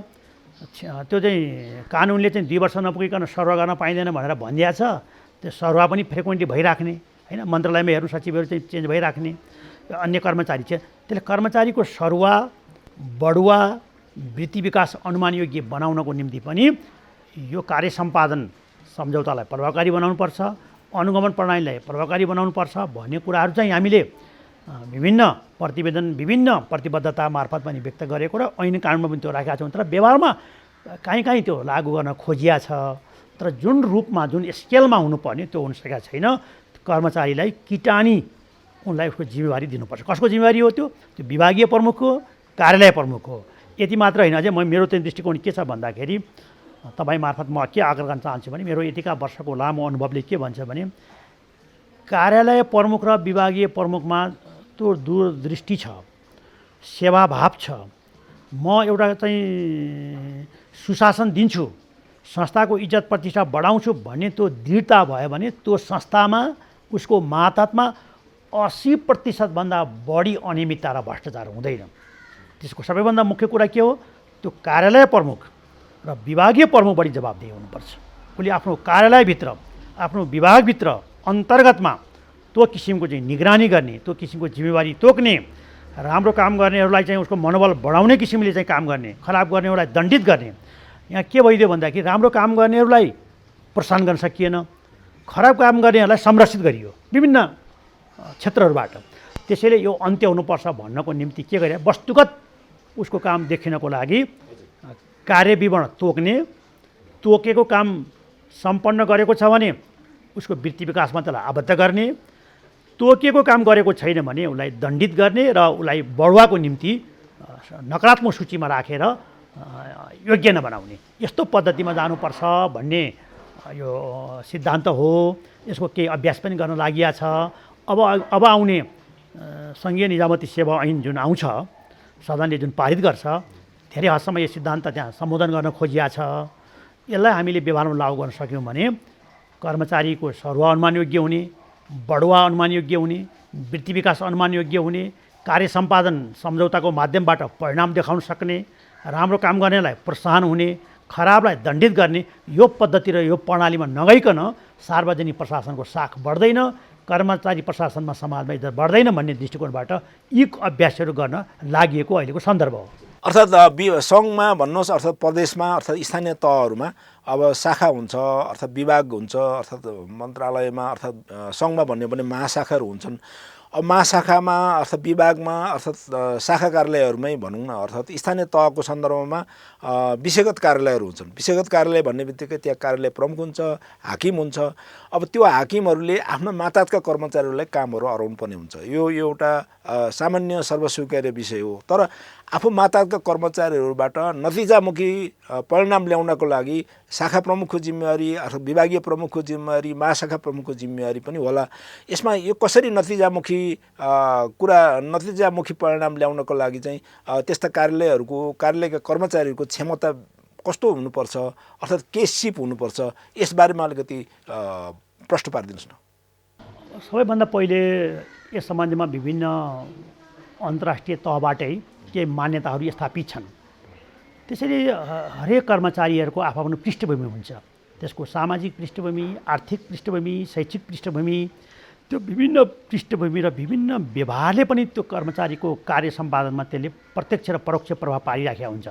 त्यो चाहिँ कानुनले चाहिँ 2 वर्ष नपुगिकन सरुवा गर्न पाइँदैन भनेर भनिदिएको छ। त्यो सरुवा पनि फ्रिक्वेन्टली भइराख्ने होइन, मन्त्रालयमा हेर्नु सचिवहरू चाहिँ चेन्ज भइराख्ने, अन्य कर्मचारी चाहिँ त्यसले कर्मचारीको सरुवा, बढुवा, वृत्ति विकास अनुमान योग्य बनाउनको निम्ति पनि यो कार्य सम्पादन सम्झौतालाई प्रभावकारी बनाउनुपर्छ, अनुगमन प्रणालीलाई प्रभावकारी बनाउनुपर्छ भन्ने कुराहरू चाहिँ हामीले विभिन्न प्रतिवेदन, विभिन्न प्रतिबद्धता मार्फत पनि व्यक्त गरेको र ऐन कानुनमा पनि त्यो राखेका छौँ। तर व्यवहारमा कहीँ त्यो लागू गर्न खोजिया छ, तर जुन रूपमा, जुन स्केलमा हुनुपर्ने त्यो हुन सकेका छैन। कर्मचारीलाई किटानी उनलाई उसको जिम्मेवारी दिनुपर्छ। कसको जिम्मेवारी हो त्यो? त्यो विभागीय प्रमुख हो, कार्यालय प्रमुख हो। यति मात्र होइन, अझै मेरो चाहिँ दृष्टिकोण के छ भन्दाखेरि तपाईँ मार्फत म के आग्रह गर्न चाहन्छु भने मेरो यतिका वर्षको लामो अनुभवले के भन्छ भने कार्यालय प्रमुख र विभागीय प्रमुखमा त्यो दूरदृष्टि छ, सेवाभाव छ। म एउटा चाहिँ सुशासन दिन्छु, संस्थाको इज्जत प्रतिष्ठा बढाउँछु भन्ने त्यो दृढता भयो भने त्यो संस्थामा उसको मातहतमा 80% बढी अनियमितता र भ्रष्टाचार हुँदैन। त्यसको सबैभन्दा मुख्य कुरा के हो? त्यो कार्यालय प्रमुख र विभागीय प्रमुख बढी जवाबदेही हुनुपर्छ। उसले आफ्नो कार्यालयभित्र, आफ्नो विभागभित्र अन्तर्गतमा त्यो किसिमको चाहिँ निगरानी गर्ने, त्यो किसिमको जिम्मेवारी तोक्ने, राम्रो काम गर्नेहरूलाई चाहिँ उसको मनोबल बढाउने किसिमले चाहिँ काम गर्ने, खराब गर्नेहरूलाई दण्डित गर्ने। यहाँ के भइदियो भन्दाखेरि राम्रो काम गर्नेहरूलाई प्रोत्साहन गर्न सकिएन, खराब काम गर्नेहरूलाई संरक्षित गरियो विभिन्न क्षेत्रहरूबाट। त्यसैले यो अन्त्य हुनुपर्छ भन्नको निम्ति के गरे? वस्तुगत उसको काम देखिनको लागि कार्यविवरण तोक्ने, तोकेको काम सम्पन्न गरेको छ भने उसको वृत्ति विकासमा त्यसलाई आबद्ध गर्ने, तोकिएको काम गरेको छैन भने उसलाई दण्डित गर्ने र उसलाई बढुवाको निम्ति नकारात्मक सूचीमा राखेर योग्य नबनाउने, यस्तो पद्धतिमा जानुपर्छ भन्ने यो सिद्धान्त हो। यसको केही अभ्यास पनि गर्न लागि छ। अब आउने सङ्घीय निजामती सेवा ऐन जुन आउँछ, सदनले जुन पारित गर्छ, धेरै हदसम्म यो सिद्धान्त त्यहाँ सम्बोधन गर्न खोजिया छ। यसलाई हामीले व्यवहारमा लागू गर्न सक्यौँ भने कर्मचारीको सरुवा अनुमान योग्य हुने, बढुवा अनुमान योग्य हुने, वृत्ति विकास अनुमान योग्य हुने, कार्य सम्पादन सम्झौताको माध्यमबाट परिणाम देखाउन सक्ने, राम्रो काम गर्नेलाई प्रोत्साहन हुने, खराबलाई दण्डित गर्ने, यो पद्धति र यो प्रणालीमा नगइकन सार्वजनिक प्रशासनको साख बढ्दैन, कर्मचारी प्रशासनमा समाजमा इज्जत बढ्दैन भन्ने दृष्टिकोणबाट यी अभ्यासहरू गर्न लागि अहिलेको सन्दर्भ हो। अर्थात् सङ्घमा भन्नुहोस्, अर्थात् प्रदेशमा, अर्थात् स्थानीय तहहरूमा अब शाखा हुन्छ, अर्थात् विभाग हुन्छ, अर्थात् मन्त्रालयमा, अर्थात् सङ्घमा भन्यो भने महाशाखाहरू हुन्छन्। अब महाशाखामा अर्थात् विभागमा अर्थात् शाखा कार्यालयहरूमै भनौँ न, अर्थात् स्थानीय तहको सन्दर्भमा विषयगत कार्यालयहरू हुन्छन्। विषयगत कार्यालय भन्ने बित्तिकै त्यहाँ कार्यालय प्रमुख हुन्छ, हाकिम हुन्छ। अब त्यो हाकिमहरूले आफ्ना मातहतका कर्मचारीहरूलाई कामहरू अराउनु पर्ने हुन्छ। यो एउटा सामान्य सर्वस्वीकार्य विषय हो। तर आफू मातहतका कर्मचारीहरूबाट नतिजामुखी परिणाम ल्याउनको लागि शाखा प्रमुखको जिम्मेवारी अथवा विभागीय प्रमुखको जिम्मेवारी, महाशाखा प्रमुखको जिम्मेवारी पनि होला। यसमा यो कसरी नतिजामुखी परिणाम ल्याउनको लागि चाहिँ त्यस्ता कार्यालयका कर्मचारीहरूको क्षमता कस्तो हुनुपर्छ, अर्थात् के सिप हुनुपर्छ, यसबारेमा अलिकति प्रश्न पारिदिनुहोस् न। सबैभन्दा पहिले यस सम्बन्धमा विभिन्न अन्तर्राष्ट्रिय तहबाटै केही मान्यताहरू स्थापित छन्। त्यसैले हरेक कर्मचारीहरूको आफ्नो पृष्ठभूमि हुन्छ। त्यसको सामाजिक पृष्ठभूमि, आर्थिक पृष्ठभूमि, शैक्षिक पृष्ठभूमि, त्यो विभिन्न पृष्ठभूमि र विभिन्न व्यवहारले पनि त्यो कर्मचारीको कार्य सम्पादनमा त्यसले प्रत्यक्ष र परोक्ष प्रभाव पारिराखेको हुन्छ।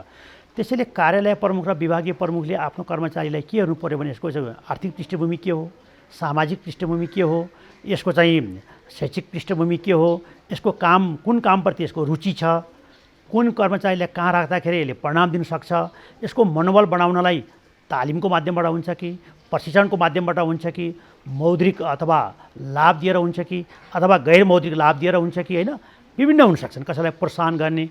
त्यसैले कार्यालय प्रमुख र विभागीय प्रमुखले आफ्नो कर्मचारीलाई के हेर्नु पर्यो भने यसको आर्थिक पृष्ठभूमि के हो, सामाजिक पृष्ठभूमि के हो, यसको चाहिँ शैक्षिक पृष्ठभूमि के हो, यसको काम कुन कामप्रति यसको रुचि छ, कुन कर्मचारीलाई कहाँ राख्दाखेरि यसले परिणाम दिन सक्छ, यसको मनोबल बढाउनलाई तालिमको माध्यमबाट हुन्छ कि प्रशिक्षणको माध्यमबाट हुन्छ कि मौद्रिक अथवा लाभ दिएर हुन्छ कि अथवा गैर मौद्रिक लाभ दिएर हुन्छ कि होइन, विभिन्न हुन सक्छन्। कसैलाई प्रोत्साहन गर्ने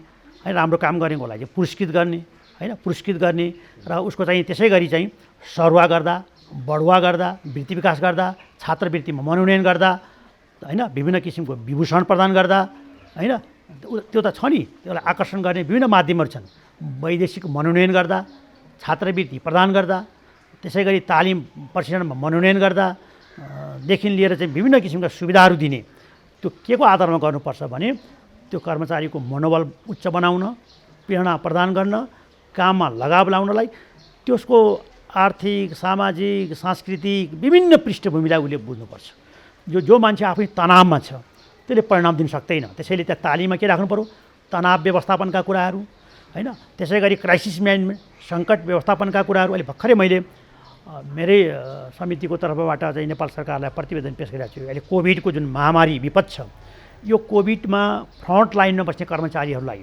है, राम्रो काम गरेकोलाई चाहिँ पुरस्कृत गर्ने होइन, पुरस्कृत गर्ने र उसको चाहिँ त्यसै गरी चाहिँ सरुवा गर्दा, बढुवा गर्दा, वृत्ति विकास गर्दा, छात्रवृत्तिमा मनोनयन गर्दा होइन, विभिन्न किसिमको विभूषण प्रदान गर्दा होइन, त्यो त छ नि, त्यसलाई आकर्षण गर्ने विभिन्न माध्यमहरू छन्। वैदेशिक मनोनयन गर्दा, छात्रवृत्ति प्रदान गर्दा, त्यसै गरी तालिम प्रशिक्षणमा मनोनयन गर्दा देखि लिएर चाहिँ विभिन्न किसिमका सुविधाहरू दिने, त्यो के को आधारमा गर्नुपर्छ भने त्यो कर्मचारीको मनोबल उच्च बनाउन, प्रेरणा प्रदान गर्न, काममा लगाव लाउनलाई त्यसको आर्थिक, सामाजिक, सांस्कृतिक विभिन्न पृष्ठभूमिलाई उसले बुझ्नुपर्छ। जो मान्छे आफै तनावमा छ त्यसले परिणाम दिन सक्दैन। त्यसैले त्यहाँ तालिममा के राख्नु पऱ्यो, तनाव व्यवस्थापनका कुराहरू होइन, त्यसै गरी क्राइसिस म्यानेजमेन्ट, सङ्कट व्यवस्थापनका कुराहरू। अहिले भर्खरै मैले मेरै समितिको तर्फबाट चाहिँ नेपाल सरकारलाई प्रतिवेदन पेश गरिरहेको छु। अहिले कोभिडको जुन महामारी विपद छ, यो कोभिडमा फ्रन्ट लाइनमा बस्ने कर्मचारीहरूलाई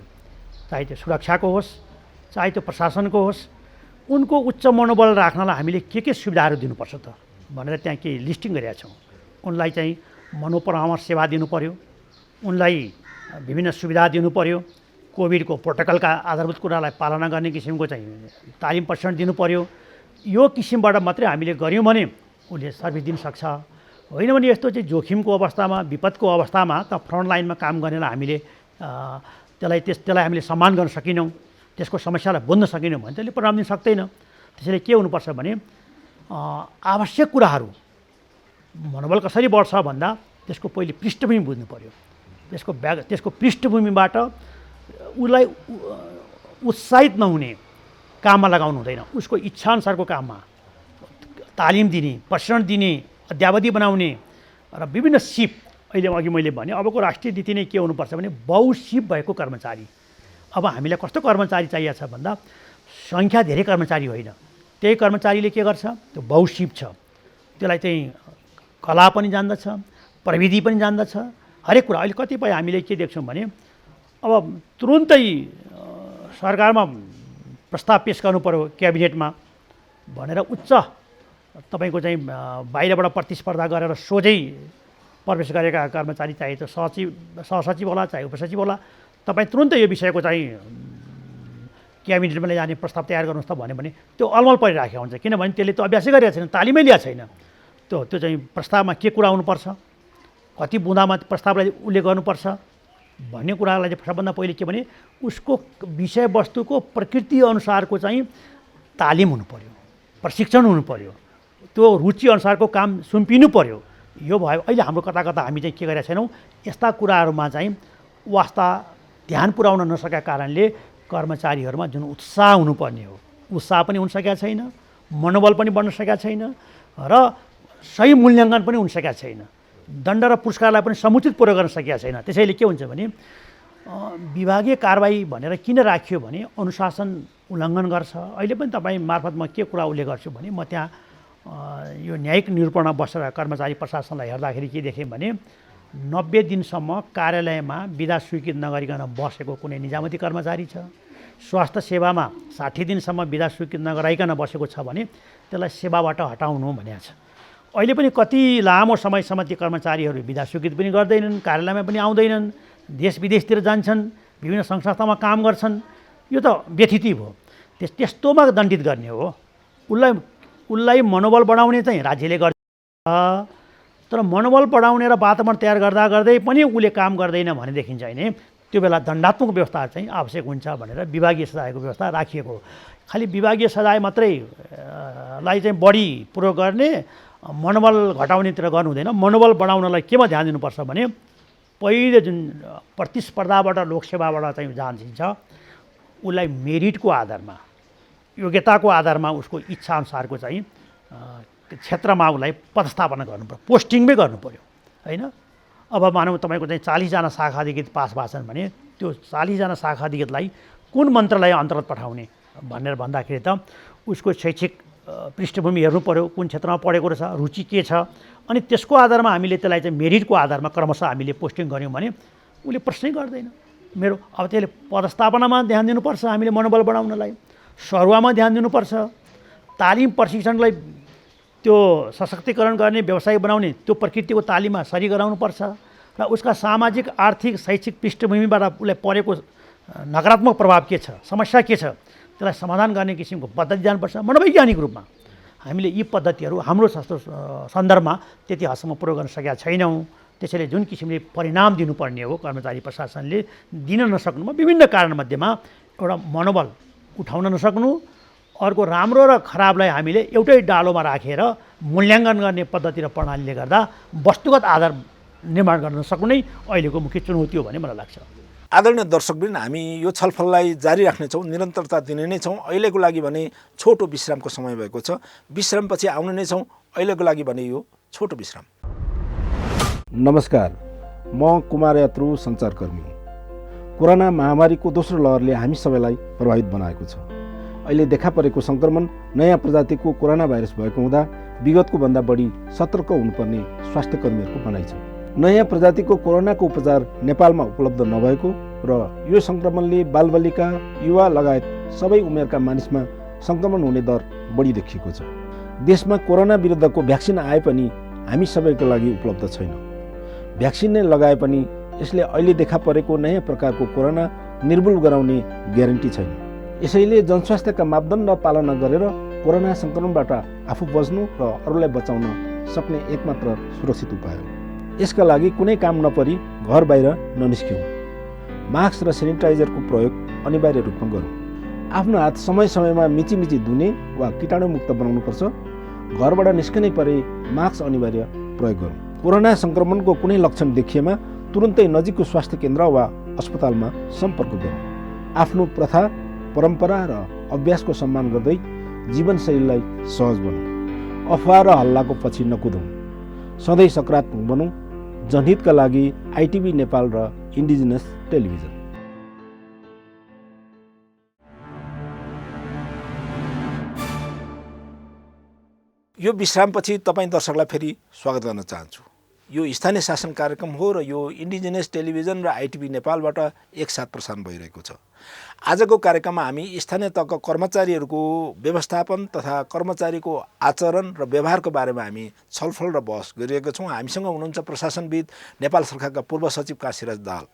चाहे त्यो सुरक्षाको होस्, चाहे त्यो प्रशासनको होस्, उनको उच्च मनोबल राख्नलाई हामीले के सुविधाहरू दिनुपर्छ त भनेर त्यहाँ केही लिस्टिङ गरेका छौँ। उनलाई चाहिँ मनोपरामर्श सेवा दिनु पऱ्यो, उनलाई विभिन्न सुविधा दिनु पऱ्यो, कोभिडको प्रोटोकलका आधारभूत कुरालाई पालना गर्ने किसिमको चाहिँ तालिम प्रशिक्षण दिनु पऱ्यो। यो किसिमबाट मात्रै हामीले गऱ्यौँ भने उसले सर्भिस दिन सक्छ। होइन भने यस्तो चाहिँ जोखिमको अवस्थामा, विपदको अवस्थामा त फ्रन्ट लाइनमा काम गर्नेलाई हामीले त्यसलाई हामीले सम्मान गर्न सकेनौँ, त्यसको समस्यालाई बुझ्न सकेनौँ भने त्यसले परिणाम दिन सक्दैन। त्यसैले के हुनुपर्छ भने आवश्यक कुराहरू, मनोबल कसरी बढ्छ भन्दा त्यसको पहिले पृष्ठभूमि बुझ्नु पऱ्यो। त्यसको पृष्ठभूमिबाट उसलाई उत्साहित नहुने काममा लगाउनु हुँदैन। उसको इच्छाअनुसारको काममा तालिम दिने, प्रशिक्षण दिने, अध्यावधि बनाउने र विभिन्न सिप। अहिले अघि मैले भने अबको राष्ट्रिय नीति नै के हुनुपर्छ भने बहुसिप भएको कर्मचारी। अब हामीलाई कस्तो कर्मचारी चाहिएको छ भन्दा सङ्ख्या धेरै कर्मचारी होइन, त्यही कर्मचारीले के गर्छ, त्यो बहुसिप छ, त्यसलाई चाहिँ कला पनि जान्दछ, प्रविधि पनि जान्दछ, हरेक कुरा। अहिले कतिपय हामीले के देख्छौँ भने अब तुरुन्तै सरकारमा प्रस्ताव पेश गर्नु पऱ्यो क्याबिनेटमा भनेर उच्च तपाईँको चाहिँ बाहिरबाट प्रतिस्पर्धा गरेर सोझै प्रवेश गरेका कर्मचारी, चाहे त्यो सहसचिव होला, चाहे उपसचिव होला, तपाईँ तुरुन्तै यो विषयको चाहिँ क्याबिनेटमा जाने प्रस्ताव तयार गर्नुहोस् त भन्यो भने त्यो अलमल परिराखेको हुन्छ। किनभने त्यसले त अभ्यासै गरेको छैन, तालिमै लिएको छैन। त्यो चाहिँ प्रस्तावमा के कुरा आउनुपर्छ, कति बुँदामा प्रस्तावलाई उसले गर्नुपर्छ भन्ने कुरालाई चाहिँ सबभन्दा पहिले के भने उसको विषयवस्तुको प्रकृति अनुसारको चाहिँ तालिम हुनु पऱ्यो, प्रशिक्षण हुनु पऱ्यो, त्यो रुचि अनुसारको काम सुम्पिनु पऱ्यो। यो भयो। अहिले हाम्रो कता कता हामी चाहिँ के गरेका छैनौँ, यस्ता कुराहरूमा चाहिँ वास्ता ध्यान पुर्याउन नसकेका कारणले कर्मचारीहरूमा जुन उत्साह हुनुपर्ने हो, उत्साह पनि हुन सकेका छैन, मनोबल पनि बढ्न सकेका छैन र सही मूल्याङ्कन पनि हुन सकेका छैन, दण्ड र पुरस्कारलाई पनि समुचित पुरा गर्न सकेका छैन। त्यसैले के हुन्छ भने विभागीय कारबाही भनेर किन राखियो भने अनुशासन उल्लङ्घन गर्छ। अहिले पनि तपाईँ मार्फत म के कुरा उल्लेख गर्छु भने म त्यहाँ यो न्यायिक निरूपणमा बसेर कर्मचारी प्रशासनलाई हेर्दाखेरि के देखेँ भने 90 दिनसम्म कार्यालयमा बिदा स्वीकृत नगरिकन बसेको कुनै निजामती कर्मचारी छ, स्वास्थ्य सेवामा 60 दिनसम्म बिदा स्वीकृत नगराइकन बसेको छ भने त्यसलाई सेवाबाट हटाउनु भनेको छ। अहिले पनि कति लामो समयसम्म ती कर्मचारीहरू बिदा स्वीकृत पनि गर्दैनन्, कार्यालयमा पनि आउँदैनन्, देश विदेशतिर जान्छन्, विभिन्न सङ्घ-संस्थामा काम गर्छन्। यो त व्यथिति भयो। त्यस्तोमा दण्डित गर्ने हो। उसलाई मनोबल बढाउने चाहिँ राज्यले गर्छ, तर मनोबल बढाउने र वातावरण तयार गर्दा गर्दै पनि उसले काम गर्दैन भनेदेखि चाहिँ नि त्यो बेला दण्डात्मक व्यवस्था चाहिँ आवश्यक हुन्छ भनेर विभागीय सजायको व्यवस्था राखिएको हो। खालि विभागीय सजाय मात्रै लाई चाहिँ बढी प्रयोग गर्ने, मनोबल घटाउनेतिर गर्नु हुँदैन। मनोबल बढाउनलाई केमा ध्यान दिनुपर्छ भने पहिले जुन प्रतिस्पर्धाबाट लोकसेवाबाट चाहिँ जान्छ उसलाई मेरिटको आधारमा, योग्यताको आधारमा उसको इच्छाअनुसारको चाहिँ क्षेत्रमा उसलाई पदस्थापना गर्नु पर्यो, पोस्टिङमै गर्नु पर्यो होइन। अब मानौँ तपाईँको चाहिँ 40 जना शाखा अधिकृत पास भएछन् भने त्यो 40 जना शाखा अधिकृतलाई कुन मन्त्रालय अन्तर्गत पठाउने भनेर भन्दाखेरि त उसको शैक्षिक पृष्ठभूमि हेर्नु पर्यो, कुन क्षेत्रमा पढेको रहेछ, रुचि के छ, अनि त्यसको आधारमा हामीले त्यसलाई चाहिँ मेरिटको आधारमा क्रमशः हामीले पोस्टिङ गऱ्यौँ भने उसले प्रश्नै गर्दैन मेरो। अब त्यसले पदस्थापनामा ध्यान दिनुपर्छ, हामीले मनोबल बढाउनलाई सरुवामा ध्यान दिनुपर्छ, तालिम प्रशिक्षणलाई त्यो सशक्तिकरण गर्ने, व्यवसाय बनाउने त्यो प्रकृतिको तालिममा सरी गराउनुपर्छ र उसका सामाजिक आर्थिक शैक्षिक पृष्ठभूमिबाट उसलाई परेको नकारात्मक प्रभाव के छ, समस्या के छ, त्यसलाई समाधान गर्ने किसिमको पद्धति जानुपर्छ। मनोवैज्ञानिक रूपमा हामीले यी पद्धतिहरू हाम्रो सन्दर्भमा त्यति हदसम्म प्रयोग गर्न सकेका छैनौँ। त्यसैले जुन किसिमले परिणाम दिनुपर्ने हो कर्मचारी प्रशासनले दिन नसक्नुमा विभिन्न कारणमध्येमा एउटा मनोबल उठाउन नसक्नु, अर्को राम्रो र खराबलाई हामीले एउटै डालोमा राखेर मूल्याङ्कन गर्ने पद्धति र प्रणालीले गर्दा वस्तुगत आधार निर्माण गर्न नसक्नु नै अहिलेको मुख्य चुनौती हो भन्ने मलाई लाग्छ। आदरणीय दर्शकवृन्द, हामी यो छलफललाई जारी राख्नेछौँ, निरन्तरता दिने नै छौँ। अहिलेको लागि भने छोटो विश्रामको समय भएको छ, विश्रामपछि आउने नै छौँ। अहिलेको लागि भने यो छोटो विश्राम। नमस्कार, म कुमार यात्रु सञ्चारकर्मी। कोरोना महामारीको दोस्रो लहरले हामी सबैलाई प्रभावित बनाएको छ। अहिले देखा परेको सङ्क्रमण नयाँ प्रजातिको कोरोना भाइरस भएको हुँदा विगतको भन्दा बढी सतर्क हुनुपर्ने स्वास्थ्य कर्मीहरूको भनाइ छ। नयाँ प्रजातिको कोरोनाको उपचार नेपालमा उपलब्ध नभएको र यो सङ्क्रमणले बालबालिका, युवा लगायत सबै उमेरका मानिसमा सङ्क्रमण हुने दर बढी देखिएको छ। देशमा कोरोना विरुद्धको भ्याक्सिन आए पनि हामी सबैको लागि उपलब्ध छैन। भ्याक्सिन नै लगाए पनि यसले अहिले देखा परेको नयाँ प्रकारको कोरोना निर्मूल गराउने ग्यारेन्टी छैन। यसैले जनस्वास्थ्यका मापदण्ड पालना गरेर कोरोना सङ्क्रमणबाट आफू बच्नु र अरूलाई बचाउन सक्ने एकमात्र सुरक्षित उपाय हो। यसका लागि कुनै काम नपरी घर बाहिर ननिस्क्यौँ। मास्क र सेनिटाइजरको प्रयोग अनिवार्य रूपमा गरौँ। आफ्नो हात समय समयमा मिची धुने वा कीटाणुमुक्त बनाउनुपर्छ। घरबाट निस्कनै परे मास्क अनिवार्य प्रयोग गरौँ। कोरोना सङ्क्रमणको कुनै लक्षण देखिएमा तुरुन्तै नजिकको स्वास्थ्य केन्द्र वा अस्पतालमा सम्पर्क गरौँ। आफ्नो प्रथा, परम्परा र अभ्यासको सम्मान गर्दै जीवनशैलीलाई सहज बनाऊ। अफवाह र हल्लाको पछि नकुदौँ। सधैँ सकारात्मक बनौँ। जनहितका लागि आइटिभी नेपाल र इन्डिजिनस टेलिभिजन। यो विश्रामपछि तपाईँ दर्शकलाई फेरि स्वागत गर्न चाहन्छु। यो स्थानीय शासन कार्यक्रम हो र यो इन्डिजिनस टेलिभिजन र आइटिभी नेपालबाट एकसाथ प्रसारण भइरहेको छ। आजको कार्यक्रममा हामी स्थानीय तहका कर्मचारीहरूको व्यवस्थापन तथा कर्मचारीको आचरण र व्यवहारको बारेमा हामी छलफल र बहस गरिरहेका छौँ। हामीसँग हुनुहुन्छ प्रशासनविद नेपाल सरकारका पूर्व सचिव काशीराज दाहाल।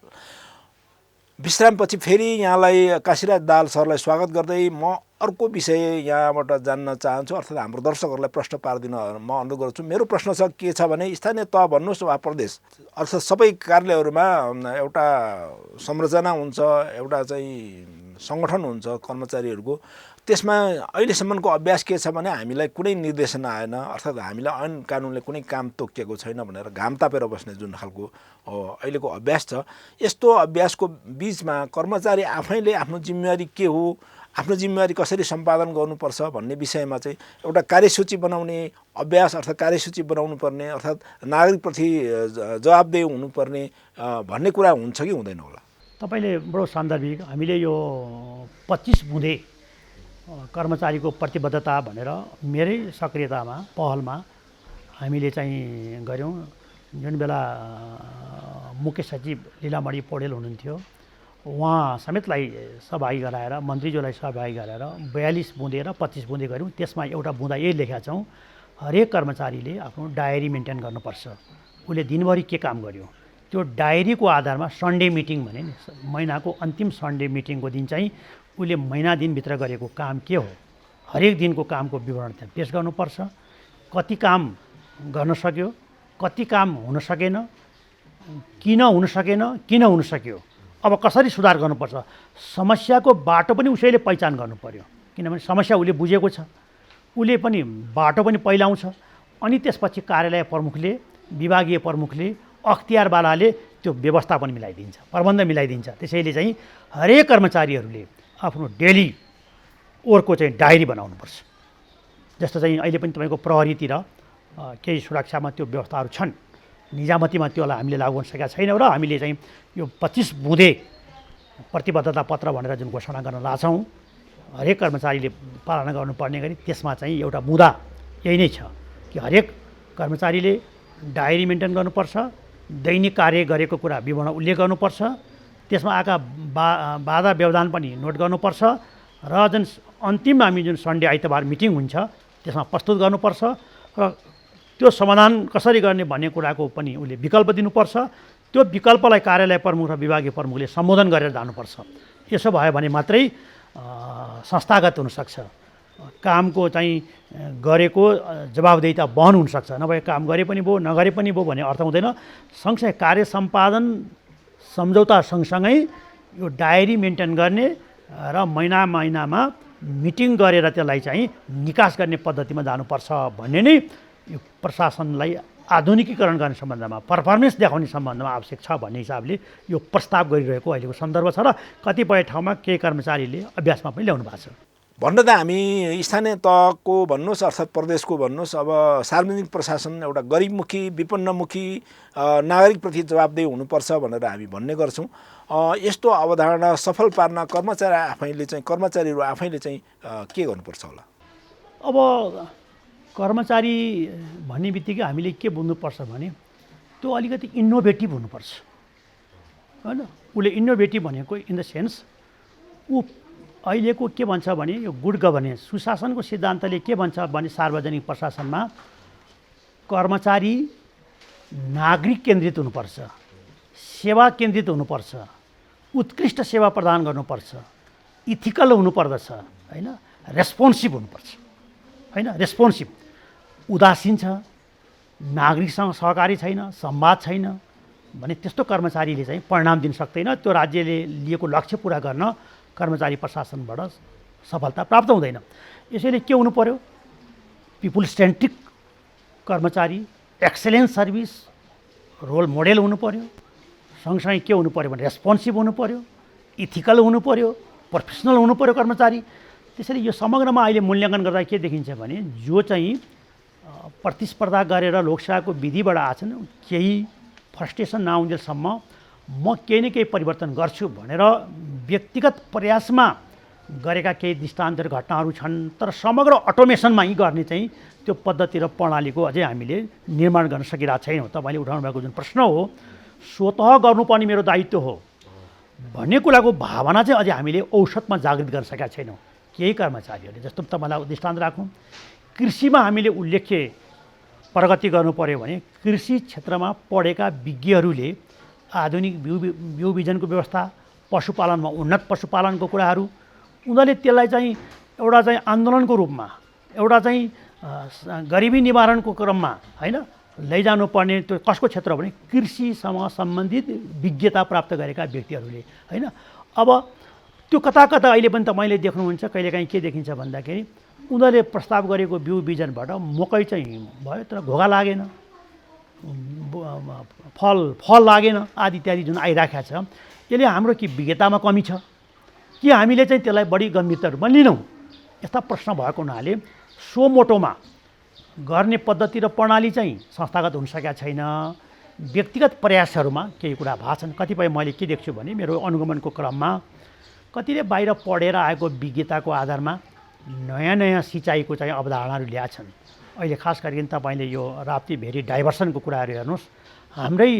विश्रामपछि फेरि यहाँलाई काशीराज दाहाल सरलाई स्वागत गर्दै म अर्को विषय यहाँबाट जान्न चाहन्छु, अर्थात् हाम्रो दर्शकहरूलाई प्रश्न पारिदिन म अनुरोध गर्छु। मेरो प्रश्न छ के छ भने स्थानीय तह भन्नुहोस् वा प्रदेश, अर्थात् सबै कार्यालयहरूमा एउटा संरचना हुन्छ, एउटा चाहिँ सङ्गठन हुन्छ कर्मचारीहरूको। त्यसमा अहिलेसम्मको अभ्यास के छ भने हामीलाई कुनै निर्देशन आएन, अर्थात् हामीलाई ऐन कानुनले कुनै काम तोकिएको छैन भनेर घाम तापेर बस्ने जुन खालको अहिलेको अभ्यास छ, यस्तो अभ्यासको बिचमा कर्मचारी आफैले आफ्नो जिम्मेवारी के हो, आफ्नो जिम्मेवारी कसरी सम्पादन गर्नुपर्छ भन्ने विषयमा चाहिँ एउटा कार्यसूची बनाउने अभ्यास, अर्थात् कार्यसूची बनाउनु पर्ने, अर्थात् नागरिकप्रति जवाबदेही हुनुपर्ने भन्ने कुरा हुन्छ कि हुँदैन होला? तपाईँले बडो सान्दर्भिक, हामीले यो 25 बुँदे कर्मचारीको प्रतिबद्धता भनेर मेरै सक्रियतामा पहलमा हामीले चाहिँ गऱ्यौँ। जुन बेला मुख्य सचिव लीलामणि पौडेल हुनुहुन्थ्यो, उहाँ समेतलाई सहभागी गराएर, मन्त्रीज्यूलाई सहभागी गराएर 42 बुँदे र 25 बुँदे गऱ्यौँ। त्यसमा एउटा बुँदा यही लेखेका छौँ, हरेक कर्मचारीले आफ्नो डायरी मेन्टेन गर्नुपर्छ। उसले दिनभरि के काम गर्यो त्यो डायरीको आधारमा सन्डे मिटिङ भने नि, महिनाको अन्तिम सन्डे मिटिङको दिन चाहिँ उसले महिना दिनभित्र गरेको काम के हो, हरेक दिनको कामको विवरण त्यहाँ पेश गर्नुपर्छ। कति काम गर्न सक्यो, कति काम हुन सकेन, किन हुन सकेन, किन हुन सक्यो, अब कसरी सुधार गर्नुपर्छ, समस्याको बाटो पनि उसैले पहिचान गर्नु पर्यो। किनभने समस्या उसले बुझेको छ, उसले पनि बाटो पनि पहिलाउँछ, अनि त्यसपछि कार्यालय प्रमुखले, विभागीय प्रमुखले, अख्तियारवालाले त्यो व्यवस्था पनि मिलाइदिन्छ, प्रबन्ध मिलाइदिन्छ। त्यसैले चाहिँ हरेक कर्मचारीहरूले आफ्नो डेली ओर्को चाहिँ डायरी बनाउनुपर्छ। जस्तो चाहिँ अहिले पनि तपाईँको प्रहरीतिर केही सुरक्षामा त्यो व्यवस्थाहरू छन्, निजामतीमा त्योलाई हामीले लागू गर्न सकेका छैनौँ र हामीले चाहिँ यो 25 बुँदे प्रतिबद्धता पत्र भनेर जुन घोषणा गर्न लाग्छौँ हरेक कर्मचारीले पालना गर्नुपर्ने गरी, त्यसमा चाहिँ एउटा मुद्दा यही नै छ कि हरेक कर्मचारीले डायरी मेन्टेन गर्नुपर्छ, दैनिक कार्य गरेको कुरा विवरण उल्लेख गर्नुपर्छ, त्यसमा आएका बाधा व्यवधान पनि नोट गर्नुपर्छ र जुन अन्तिम हामी जुन सन्डे आइतबार मिटिङ हुन्छ त्यसमा प्रस्तुत गर्नुपर्छ र त्यो समाधान कसरी गर्ने भन्ने कुराको पनि उसले विकल्प दिनुपर्छ। त्यो विकल्पलाई कार्यालय प्रमुख र विभागीय प्रमुखले सम्बोधन गरेर जानुपर्छ। यसो भयो भने मात्रै संस्थागत हुनसक्छ, कामको चाहिँ गरेको जवाबदेहिता वहन हुनसक्छ। नभए काम गरे पनि भयो नगरे पनि भयो भन्ने अर्थ हुँदैन। सँगसँगै कार्य सम्पादन सम्झौता सँगसँगै यो डायरी मेन्टेन गर्ने र महिनामा मिटिङ गरेर त्यसलाई चाहिँ निकास गर्ने पद्धतिमा जानुपर्छ भन्ने नै यो प्रशासनलाई आधुनिकीकरण गर्ने सम्बन्धमा, पर्फर्मेन्स देखाउने सम्बन्धमा आवश्यक छ भन्ने हिसाबले यो प्रस्ताव गरिरहेको अहिलेको सन्दर्भ छ र कतिपय ठाउँमा केही कर्मचारीले अभ्यासमा पनि ल्याउनु भएको छ। भन्न त हामी स्थानीय तहको भन्नुहोस् अर्थात् प्रदेशको भन्नुहोस्, अब सार्वजनिक प्रशासन एउटा गरिबमुखी, विपन्नमुखी, नागरिकप्रति जवाबदेही हुनुपर्छ भनेर हामी भन्ने गर्छौँ। यस्तो अवधारणा सफल पार्न कर्मचारीहरू आफैले चाहिँ के गर्नुपर्छ होला? अब कर्मचारी भन्ने बित्तिकै हामीले के बुझ्नुपर्छ भने त्यो अलिकति इनोभेटिभ हुनुपर्छ, होइन? उसले इनोभेटिभ भनेको इन द सेन्स ऊ अहिलेको के भन्छ भने यो गुड गभर्नेन्स, सुशासनको सिद्धान्तले के भन्छ भने सार्वजनिक प्रशासनमा कर्मचारी नागरिक केन्द्रित हुनुपर्छ, सेवा केन्द्रित हुनुपर्छ, उत्कृष्ट सेवा प्रदान गर्नुपर्छ, इथिकल हुनुपर्दछ, होइन? रेस्पोन्सिभ हुनुपर्छ, होइन? रेस्पोन्सिभ। उदासीन छ, नागरिकसँग सहकारी छैन, संवाद छैन भने त्यस्तो कर्मचारीले चाहिँ परिणाम दिन सक्दैन। त्यो राज्यले लिएको लक्ष्य पुरा गर्न कर्मचारी प्रशासनबाट सफलता प्राप्त हुँदैन। यसैले के हुनु पर्यो? पिपुल सेन्ट्रिक कर्मचारी, एक्सेलेन्स सर्भिस, रोल मोडेल हुनु पर्यो। सँगसँगै के हुनु पर्यो भने रेस्पोन्सिभ हुनु पर्यो, इथिकल हुनु पर्यो, प्रोफेसनल हुनु पर्यो कर्मचारी। त्यसैले यो समग्रमा अहिले मूल्याङ्कन गर्दा के देखिन्छ भने जो चाहिँ प्रतिस्पर्धा गरेर लोकसेवाको विधिबाट आछन्, केही फ्रस्ट्रेसन नआउन्जेलसम्म म केही न केही परिवर्तन गर्छु भनेर व्यक्तिगत प्रयासमा गरेका केही दृष्टान्तहरू घटनाहरू छन्। तर समग्र अटोमेसनमा यी गर्ने चाहिँ त्यो पद्धति र प्रणालीको अझै हामीले निर्माण गर्न सकिरहेको छैनौँ। तपाईँले उठाउनु भएको जुन प्रश्न हो, स्वतः गर्नुपर्ने मेरो दायित्व हो भन्ने कुराको भावना चाहिँ अझै हामीले औसतमा जागृत गर्न सकेका छैनौँ। केही कर्मचारीहरूले, जस्तो तपाईँलाई दृष्टान्त राखौँ, कृषिमा हामीले उल्लेख्य प्रगति गर्नु पर्यो भने कृषि क्षेत्रमा पढेका विज्ञहरूले आधुनिक बिउ बिजनको व्यवस्था, पशुपालनमा उन्नत पशुपालनको कुराहरू, उनीहरूले त्यसलाई चाहिँ एउटा चाहिँ आन्दोलनको रूपमा, एउटा चाहिँ गरिबी निवारणको क्रममा, होइन, लैजानुपर्ने त्यो कसको क्षेत्र भने कृषिसँग सम्बन्धित विज्ञता प्राप्त गरेका व्यक्तिहरूले, होइन? अब त्यो कता कता अहिले पनि तपाईँले देख्नुहुन्छ, कहिलेकाहीँ के देखिन्छ भन्दाखेरि उनीहरूले प्रस्ताव गरेको बिउ बिजनबाट मकै चाहिँ भयो तर घोगा लागेन, फल लागेन आदि इत्यादि जुन आइराखेको छ, यसले हाम्रो के विज्ञतामा कमी छ कि हामीले चाहिँ त्यसलाई बढी गम्भीरता रूपमा लिनौँ? यस्ता प्रश्न भएको हुनाले सो मोटोमा गर्ने पद्धति र प्रणाली चाहिँ संस्थागत हुन सकेका छैन। व्यक्तिगत प्रयासहरूमा केही कुरा भएको छन्। कतिपय मैले के देख्छु भने मेरो अनुगमनको क्रममा कतिले बाहिर पढेर आएको विज्ञताको आधारमा नयाँ नयाँ सिँचाइको चाहिँ अवधारणाहरू ल्याएछन्। अहिले खास गरिकन तपाईँले यो राप्ती भेरी डाइभर्सनको कुराहरू हेर्नुहोस्, हाम्रै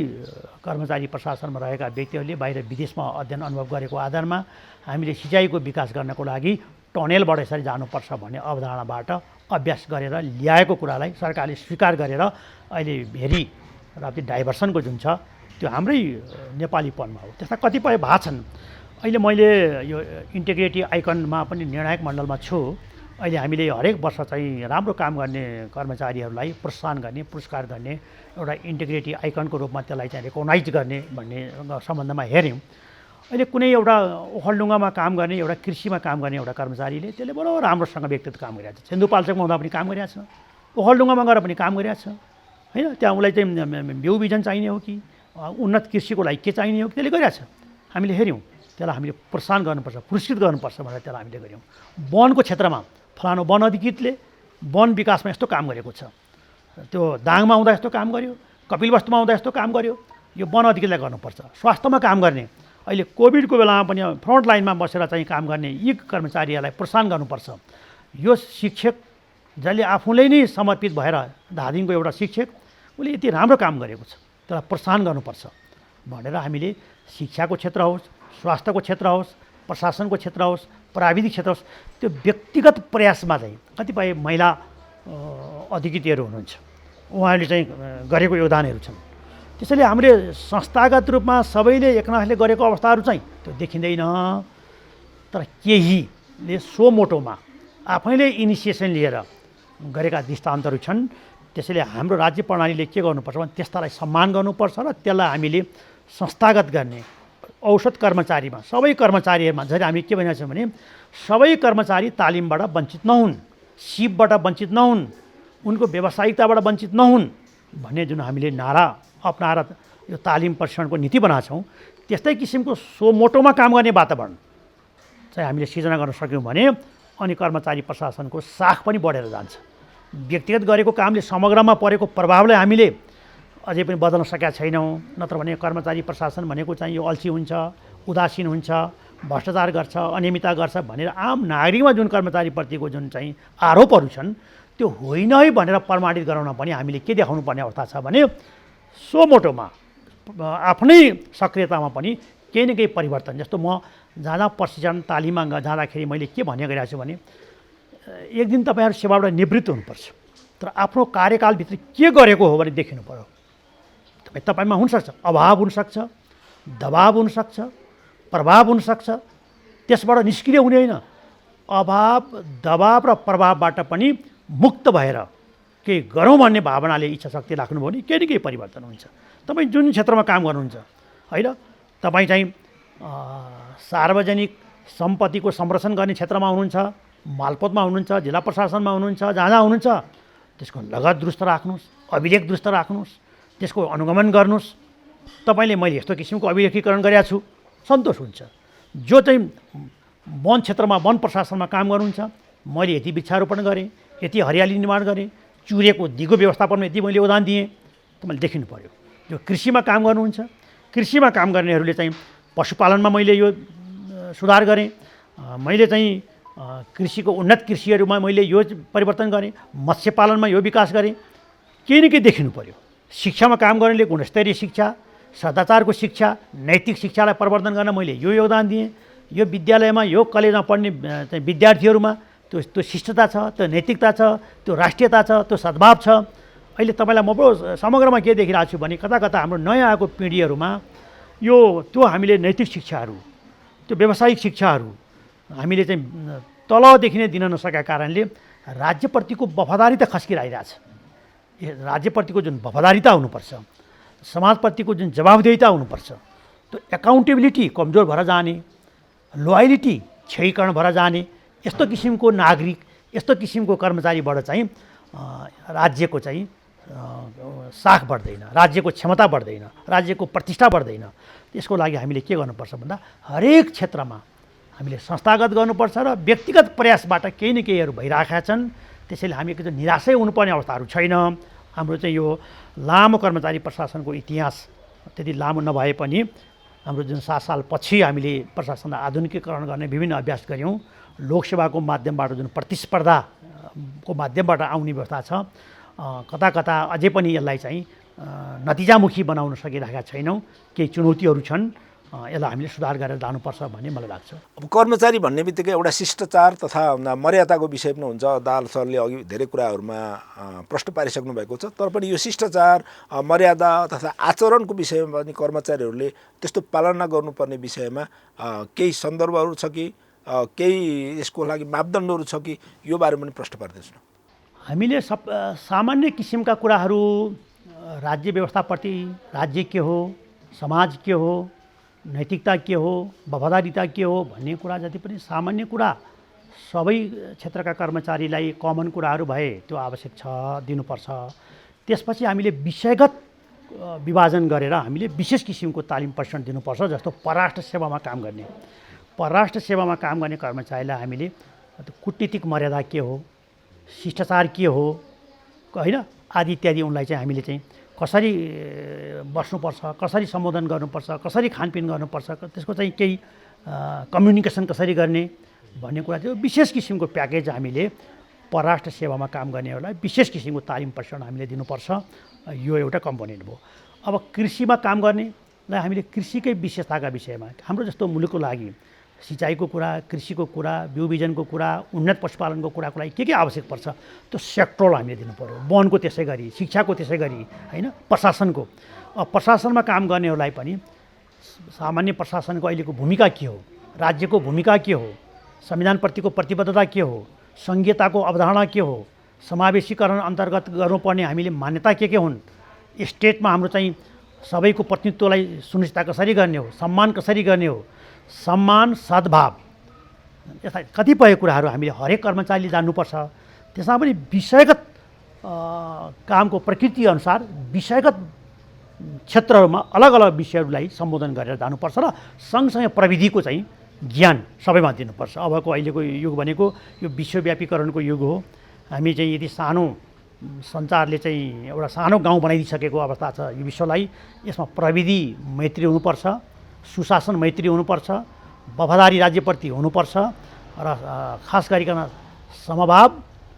कर्मचारी प्रशासनमा रहेका व्यक्तिहरूले बाहिर विदेशमा अध्ययन अनुभव गरेको आधारमा हामीले सिँचाइको विकास गर्नको लागि टनेलबाट यसरी जानुपर्छ भन्ने अवधारणाबाट अभ्यास गरेर ल्याएको कुरालाई सरकारले स्वीकार गरेर अहिले भेरी राप्ती डाइभर्सनको जुन छ त्यो हाम्रै नेपालीपनमा हो। त्यस्ता कतिपय भएको छन्। अहिले मैले यो इन्टिग्रिटी आइकनमा पनि निर्णायक मण्डलमा छु। अहिले हामीले हरेक वर्ष चाहिँ राम्रो काम गर्ने कर्मचारीहरूलाई प्रोत्साहन गर्ने, पुरस्कार गर्ने एउटा इन्टिग्रिटी आइकनको रूपमा त्यसलाई चाहिँ रिकगनाइज गर्ने भन्ने सम्बन्धमा हेऱ्यौँ। अहिले कुनै एउटा ओखलढुङ्गामा काम गर्ने, एउटा कृषिमा काम गर्ने एउटा कर्मचारीले त्यसले बडो राम्रोसँग व्यक्तिगत काम गरिरहेको छ। सिन्धुपाल्चोकमा हुँदा पनि काम गरिरहेको छ, ओखलढुङ्गामा गएर पनि काम गरिरहेको छ होइन। त्यहाँ उसलाई चाहिँ बिउ बिजन चाहिने हो कि उन्नत कृषिको लागि के चाहिने हो कि त्यसले गरिरहेको छ। हामीले हेऱ्यौँ, त्यसलाई हामीले प्रोत्साहन गर्नुपर्छ, पुरस्कृत गर्नुपर्छ भनेर त्यसलाई हामीले गऱ्यौँ। वनको क्षेत्रमा फलानु वन अधिकृतले वन विकासमा यस्तो काम गरेको छ, त्यो दाङमा आउँदा यस्तो काम गर्यो, कपिलवस्तुमा आउँदा यस्तो काम गर्यो, यो वन अधिकृतलाई गर्नुपर्छ। स्वास्थ्यमा काम गर्ने, अहिले कोभिडको बेलामा पनि फ्रन्ट लाइनमा बसेर चाहिँ काम गर्ने यी कर्मचारीहरूलाई प्रोत्साहन गर्नुपर्छ। यो शिक्षक जसले आफूले नै समर्पित भएर धादिङको एउटा शिक्षक, उसले यति राम्रो काम गरेको छ, त्यसलाई प्रोत्साहन गर्नुपर्छ भनेर हामीले शिक्षाको क्षेत्र होस्, स्वास्थ्यको क्षेत्र होस्, प्रशासनको क्षेत्र होस्, प्राविधिक क्षेत्र होस्, त्यो व्यक्तिगत प्रयासमा चाहिँ कतिपय महिला अधिकृतहरू हुनुहुन्छ, उहाँहरूले चाहिँ गरेको योगदानहरू छन्। त्यसैले हामीले संस्थागत रूपमा सबैले एकनासले गरेको अवस्थाहरू चाहिँ त्यो देखिँदैन, तर केहीले सो मोटोमा आफैले इनिसिएसन लिएर गरेका दृष्टान्तहरू छन्। त्यसैले हाम्रो राज्य प्रणालीले के गर्नुपर्छ भने त्यस्तालाई सम्मान गर्नुपर्छ र त्यसलाई हामीले संस्थागत गर्ने औसत कर्मचारीमा, सबै कर्मचारीहरूमा जसरी हामी के भनिरहेको छौँ भने सबै कर्मचारी तालिमबाट वञ्चित नहुन्, सिपबाट वञ्चित नहुन्, उनको व्यावसायिकताबाट वञ्चित नहुन् भन्ने जुन हामीले नारा अपनाएर यो तालिम प्रशिक्षणको नीति बनाएको छौँ, त्यस्तै किसिमको सो मोटोमा काम गर्ने वातावरण चाहिँ हामीले सिर्जना गर्न सक्यौँ भने अनि कर्मचारी प्रशासनको साख पनि बढेर जान्छ। व्यक्तिगत गरेको कामले समग्रमा परेको प्रभावलाई हामीले अझै पनि बदल्न सकेका छैनौँ। नत्र भने कर्मचारी प्रशासन भनेको चाहिँ यो अल्छी हुन्छ, उदासीन हुन्छ, भ्रष्टाचार गर्छ, अनियमितता गर्छ भनेर आम नागरिकमा जुन कर्मचारीप्रतिको जुन चाहिँ आरोपहरू छन् त्यो होइन है भनेर प्रमाणित गराउन पनि हामीले के देखाउनु पर्ने अवस्था छ भने सो मोटोमा आफ्नै सक्रियतामा पनि केही न केही परिवर्तन। जस्तो म जहाँ प्रशिक्षण तालिममा जाँदाखेरि मैले के भन्ने गरिरहेको छु भने एक दिन तपाईँहरू सेवाबाट निवृत्त हुनुपर्छ, तर आफ्नो कार्यकालभित्र के गरेको हो भने देखिनु पर्यो। तपाईँमा हुनसक्छ अभाव हुनसक्छ, दबाव हुनसक्छ, प्रभाव हुनसक्छ, त्यसबाट निष्क्रिय हुने होइन, अभाव दबाव र प्रभावबाट पनि मुक्त भएर केही गरौँ भन्ने भावनाले इच्छा शक्ति राख्नुभयो भने केही न केही परिवर्तन हुन्छ। तपाईँ जुन क्षेत्रमा काम गर्नुहुन्छ होइन, तपाईँ चाहिँ सार्वजनिक सम्पत्तिको संरक्षण गर्ने क्षेत्रमा हुनुहुन्छ, मालपोतमा हुनुहुन्छ, जिल्ला प्रशासनमा हुनुहुन्छ, जहाँ जहाँ हुनुहुन्छ त्यसको लगत दुरुस्त राख्नुहोस्, अभिलेख दुरुस्त राख्नुहोस्, त्यसको अनुगमन गर्नुहोस्। तपाईँले मैले यस्तो किसिमको अभिलेखीकरण गरेको छु, सन्तोष हुन्छ। जो चाहिँ वन क्षेत्रमा वन प्रशासनमा काम गर्नुहुन्छ, मैले यति वृक्षारोपण गरेँ, यति हरियाली निर्माण गरेँ, चुरेको दिगो व्यवस्थापनमा यति मैले योगदान दिएँ, तपाईँले देखिनु पऱ्यो। जो कृषिमा काम गर्नुहुन्छ, कृषिमा काम गर्नेहरूले चाहिँ पशुपालनमा मैले यो सुधार गरेँ, मैले चाहिँ कृषिको उन्नत कृषिहरूमा मैले यो परिवर्तन गरेँ, मत्स्य पालनमा यो विकास गरेँ, केही न केही देखिनु पऱ्यो। शिक्षामा काम गर्नेले गुणस्तरीय शिक्षा, सदाचारको शिक्षा, नैतिक शिक्षालाई प्रवर्धन गर्न मैले यो योगदान दिएँ। यो विद्यालयमा यो कलेजमा पढ्ने चाहिँ विद्यार्थीहरूमा त्यो शिष्टता छ, त्यो नैतिकता छ, त्यो राष्ट्रियता छ, त्यो सद्भाव छ। अहिले तपाईँलाई म बडो समग्रमा के देखिरहेको छु भने कता कता हाम्रो नयाँ आएको पिँढीहरूमा यो त्यो हामीले नैतिक शिक्षाहरू, त्यो व्यावसायिक शिक्षाहरू हामीले चाहिँ तलदेखि नै दिन नसकेका कारणले राज्यप्रतिको वफादारी त खस्किरहेछ। राज्यप्रतिको जुन वफादारीता हुनुपर्छ, समाजप्रतिको जुन जवाबदेहिता हुनुपर्छ, त्यो एकाउन्टेबिलिटी कमजोर भएर जाने, लोयलिटी क्षयीकरण भएर जाने, यस्तो किसिमको नागरिक, यस्तो किसिमको कर्मचारीबाट चाहिँ राज्यको चाहिँ साख बढ्दैन, राज्यको क्षमता बढ्दैन, राज्यको प्रतिष्ठा बढ्दैन। त्यसको लागि हामीले के गर्नुपर्छ भन्दा हरेक क्षेत्रमा हामीले संस्थागत गर्नुपर्छ र व्यक्तिगत प्रयासबाट केही न केहीहरू भइरहेका छन्। त्यसैले हामी एकदम निराशै हुनुपर्ने अवस्थाहरू छैन। हाम्रो चाहिँ यो लामो कर्मचारी प्रशासनको इतिहास त्यति लामो नभए पनि हाम्रो जुन 7 सालपछि हामीले प्रशासनलाई आधुनिकीकरण गर्ने विभिन्न अभ्यास गऱ्यौँ, लोकसेवाको माध्यमबाट जुन प्रतिस्पर्धाको माध्यमबाट आउने व्यवस्था छ, कता कता अझै पनि यसलाई चाहिँ नतिजामुखी बनाउन सकिरहेका छैनौँ। केही चुनौतीहरू छन्, यसलाई हामीले सुधार गरेर जानुपर्छ भन्ने मलाई लाग्छ। अब कर्मचारी भन्ने बित्तिकै एउटा शिष्टाचार तथा मर्यादाको विषय पनि हुन्छ। दाल सरले अघि धेरै कुराहरूमा प्रश्न पारिसक्नु भएको छ, तर पनि यो शिष्टाचार, मर्यादा तथा आचरणको विषयमा पनि कर्मचारीहरूले त्यस्तो पालना गर्नुपर्ने विषयमा केही सन्दर्भहरू छ कि केही यसको लागि मापदण्डहरू छ कि यो बारेमा पनि प्रश्न पार्दैछु। हामीले सामान्य किसिमका कुराहरू राज्य व्यवस्थाप्रति, राज्य के हो, समाज के हो, नैतिकता के हो, वफादारीता के हो भन्ने कुरा जति पनि सामान्य कुरा सबै क्षेत्रका कर्मचारीलाई कमन कुराहरू भए त्यो आवश्यक छ, दिनुपर्छ। त्यसपछि हामीले विषयगत विभाजन गरेर हामीले विशेष किसिमको तालिम प्रशिक्षण दिनुपर्छ। जस्तो परराष्ट्र सेवामा काम गर्ने, परराष्ट्र सेवामा काम गर्ने कर्मचारीलाई हामीले कूटनीतिक मर्यादा के हो, शिष्टाचार के हो, होइन, आदि इत्यादि उनलाई चाहिँ हामीले चाहिँ कसरी बस्नुपर्छ, कसरी सम्बोधन गर्नुपर्छ, कसरी खानपिन गर्नुपर्छ, त्यसको चाहिँ केही कम्युनिकेसन कसरी गर्ने भन्ने कुरा थियो। विशेष किसिमको प्याकेज हामीले परराष्ट्र सेवामा काम गर्नेहरूलाई विशेष किसिमको तालिम प्रशिक्षण हामीले दिनुपर्छ। यो एउटा कम्पोनेन्ट भयो। अब कृषिमा काम गर्नेलाई हामीले कृषिकै विशेषताका विषयमा हाम्रो जस्तो मुलुकको लागि सिँचाइको कुरा, कृषिको कुरा, बिउ बिजनको कुरा, उन्नत पशुपालनको कुराको लागि के आवश्यक पर्छ त्यो सेक्टरल हामीले दिनु पऱ्यो। वनको त्यसै गरी, शिक्षाको त्यसै गरी, होइन, प्रशासनको। प्रशासनमा काम गर्नेहरूलाई पनि सामान्य प्रशासनको अहिलेको भूमिका के हो, राज्यको भूमिका के हो, संविधानप्रतिको प्रतिबद्धता के हो, सङ्घीयताको अवधारणा के हो, समावेशीकरण अन्तर्गत गर्नुपर्ने हामीले मान्यता के हुन्, स्टेटमा हाम्रो चाहिँ सबैको प्रतिनिधित्वलाई सुनिश्चित कसरी गर्ने हो, सम्मान कसरी गर्ने हो, सम्मान, सद्भाव, यस्ता कतिपय कुराहरू हामीले हरेक कर्मचारीले जान्नुपर्छ। त्यसमा पनि विषयगत कामको प्रकृति अनुसार विषयगत क्षेत्रहरूमा अलग अलग विषयहरूलाई सम्बोधन गरेर जानुपर्छ र सँगसँगै प्रविधिको चाहिँ ज्ञान सबैमा दिनुपर्छ। अबको अहिलेको युग भनेको यो विश्वव्यापीकरणको युग हो। हामी चाहिँ यदि सानो सञ्चारले चाहिँ एउटा सानो गाउँ बनाइदिइसकेको अवस्था छ यो विश्वलाई। यसमा प्रविधि मैत्री हुनुपर्छ, सुशासन मैत्री हुनुपर्छ, वफादारी राज्यप्रति हुनुपर्छ र खास गरिकन समभाव,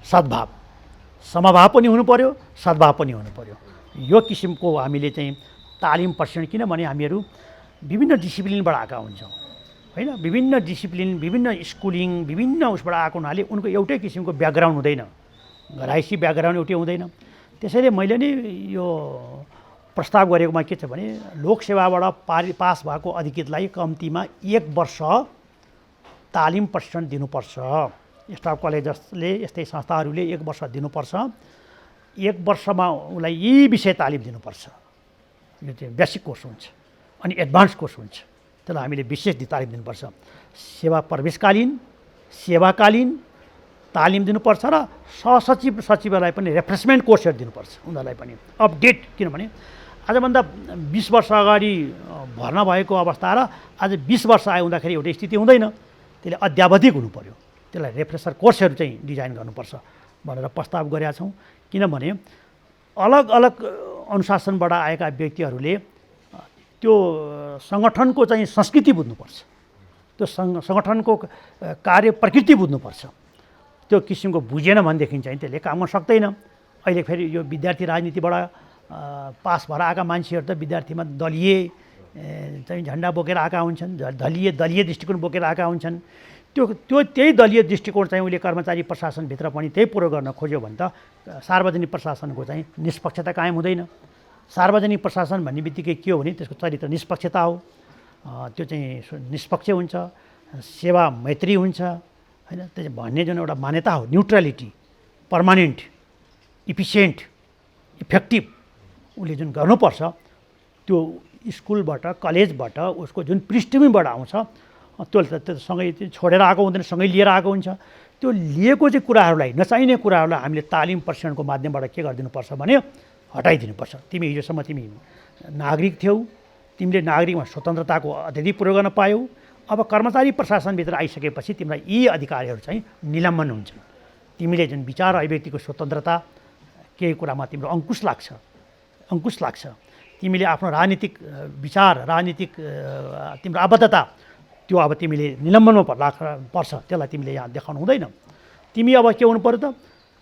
सद्भाव, समभाव पनि हुनु पर्यो, सद्भाव पनि हुनु पर्यो। यो किसिमको हामीले चाहिँ तालिम प्रशिक्षण, किनभने हामीहरू विभिन्न डिसिप्लिनबाट आएका हुन्छौँ, होइन, विभिन्न डिसिप्लिन, विभिन्न स्कुलिङ, विभिन्न उसबाट आएको हुनाले उनको एउटै किसिमको ब्याकग्राउन्ड हुँदैन, घराइसी ब्याकग्राउन्ड एउटै हुँदैन। त्यसैले मैले नि यो प्रस्ताव गरेकोमा के छ भने लोकसेवाबाट पास भएको अधिकृतलाई कम्तीमा 1 वर्ष तालिम प्रशिक्षण दिनुपर्छ। स्टाफ कलेजले, यस्तै संस्थाहरूले 1 वर्ष दिनुपर्छ। 1 वर्षमा उसलाई यी विषय तालिम दिनुपर्छ। यो चाहिँ बेसिक कोर्स हुन्छ, अनि एडभान्स कोर्स हुन्छ, त्यसलाई हामीले विशेष तालिम दिनुपर्छ। सेवा प्रवेशकालीन, सेवाकालीन तालिम दिनुपर्छ र सहसचिव सचिवलाई पनि रिफ्रेसमेन्ट कोर्सहरू दिनुपर्छ उनीहरूलाई पनि अपडेट। किनभने आजभन्दा 20 वर्ष अगाडि भर्ना भएको अवस्था र आज 20 वर्ष आयो हुँदाखेरि एउटै स्थिति हुँदैन। त्यसले अध्यावधिक हुनु पर्यो, त्यसलाई रेफ्रेसर कोर्सहरू चाहिँ डिजाइन गर्नुपर्छ भनेर प्रस्ताव गरेका छौँ। किनभने अलग अलग अनुशासनबाट आएका व्यक्तिहरूले त्यो सङ्गठनको चाहिँ संस्कृति बुझ्नुपर्छ, त्यो सङ्गठनको कार्य प्रकृति बुझ्नुपर्छ। त्यो किसिमको बुझेन भनेदेखि चाहिँ त्यसले काम गर्न सक्दैन। अहिले फेरि यो विद्यार्थी राजनीतिबाट पास भएर आएका मान्छेहरू त विद्यार्थीमा दलीय चाहिँ झन्डा बोकेर आएका हुन्छन्, दलीय दृष्टिकोण बोकेर आएका हुन्छन्। त्यही दलीय दृष्टिकोण चाहिँ उसले कर्मचारी प्रशासनभित्र पनि त्यही पुरो गर्न खोज्यो भने त सार्वजनिक प्रशासनको चाहिँ निष्पक्षता कायम हुँदैन। सार्वजनिक प्रशासन भन्ने बित्तिकै के हो भने त्यसको चरित्र निष्पक्षता हो, त्यो चाहिँ निष्पक्ष हुन्छ, सेवा मैत्री हुन्छ, होइन, त्यो भन्ने जुन एउटा मान्यता हो, न्युट्रलिटी, पर्मानेन्ट, इफिसियन्ट, इफेक्टिभ उसले जुन गर्नुपर्छ त्यो स्कुलबाट, कलेजबाट, उसको जुन पृष्ठभूमिबाट आउँछ त्यो सँगै छोडेर आएको हुँदैन, सँगै लिएर आएको हुन्छ। त्यो लिएको चाहिँ कुराहरूलाई, नचाहिने कुराहरूलाई हामीले तालिम प्रशिक्षणको माध्यमबाट के गरिदिनुपर्छ भने हटाइदिनुपर्छ। तिमी हिजोसम्म तिमी नागरिक थियौ, तिमीले नागरिकमा स्वतन्त्रताको अत्यधिक प्रयोग गर्न पायौ, अब कर्मचारी प्रशासनभित्र आइसकेपछि तिमीलाई यी अधिकारहरू चाहिँ निलम्बन हुन्छन्। तिमीले जुन विचार अभिव्यक्तिको स्वतन्त्रता, केही कुरामा तिम्रो अङ्कुश लाग्छ, तिमीले आफ्नो राजनीतिक विचार, राजनीतिक तिम्रो आबद्धता त्यो अब तिमीले निलम्बनमा पर्छ, त्यसलाई तिमीले यहाँ देखाउनु हुँदैन। तिमी अब के हुनु पऱ्यो त,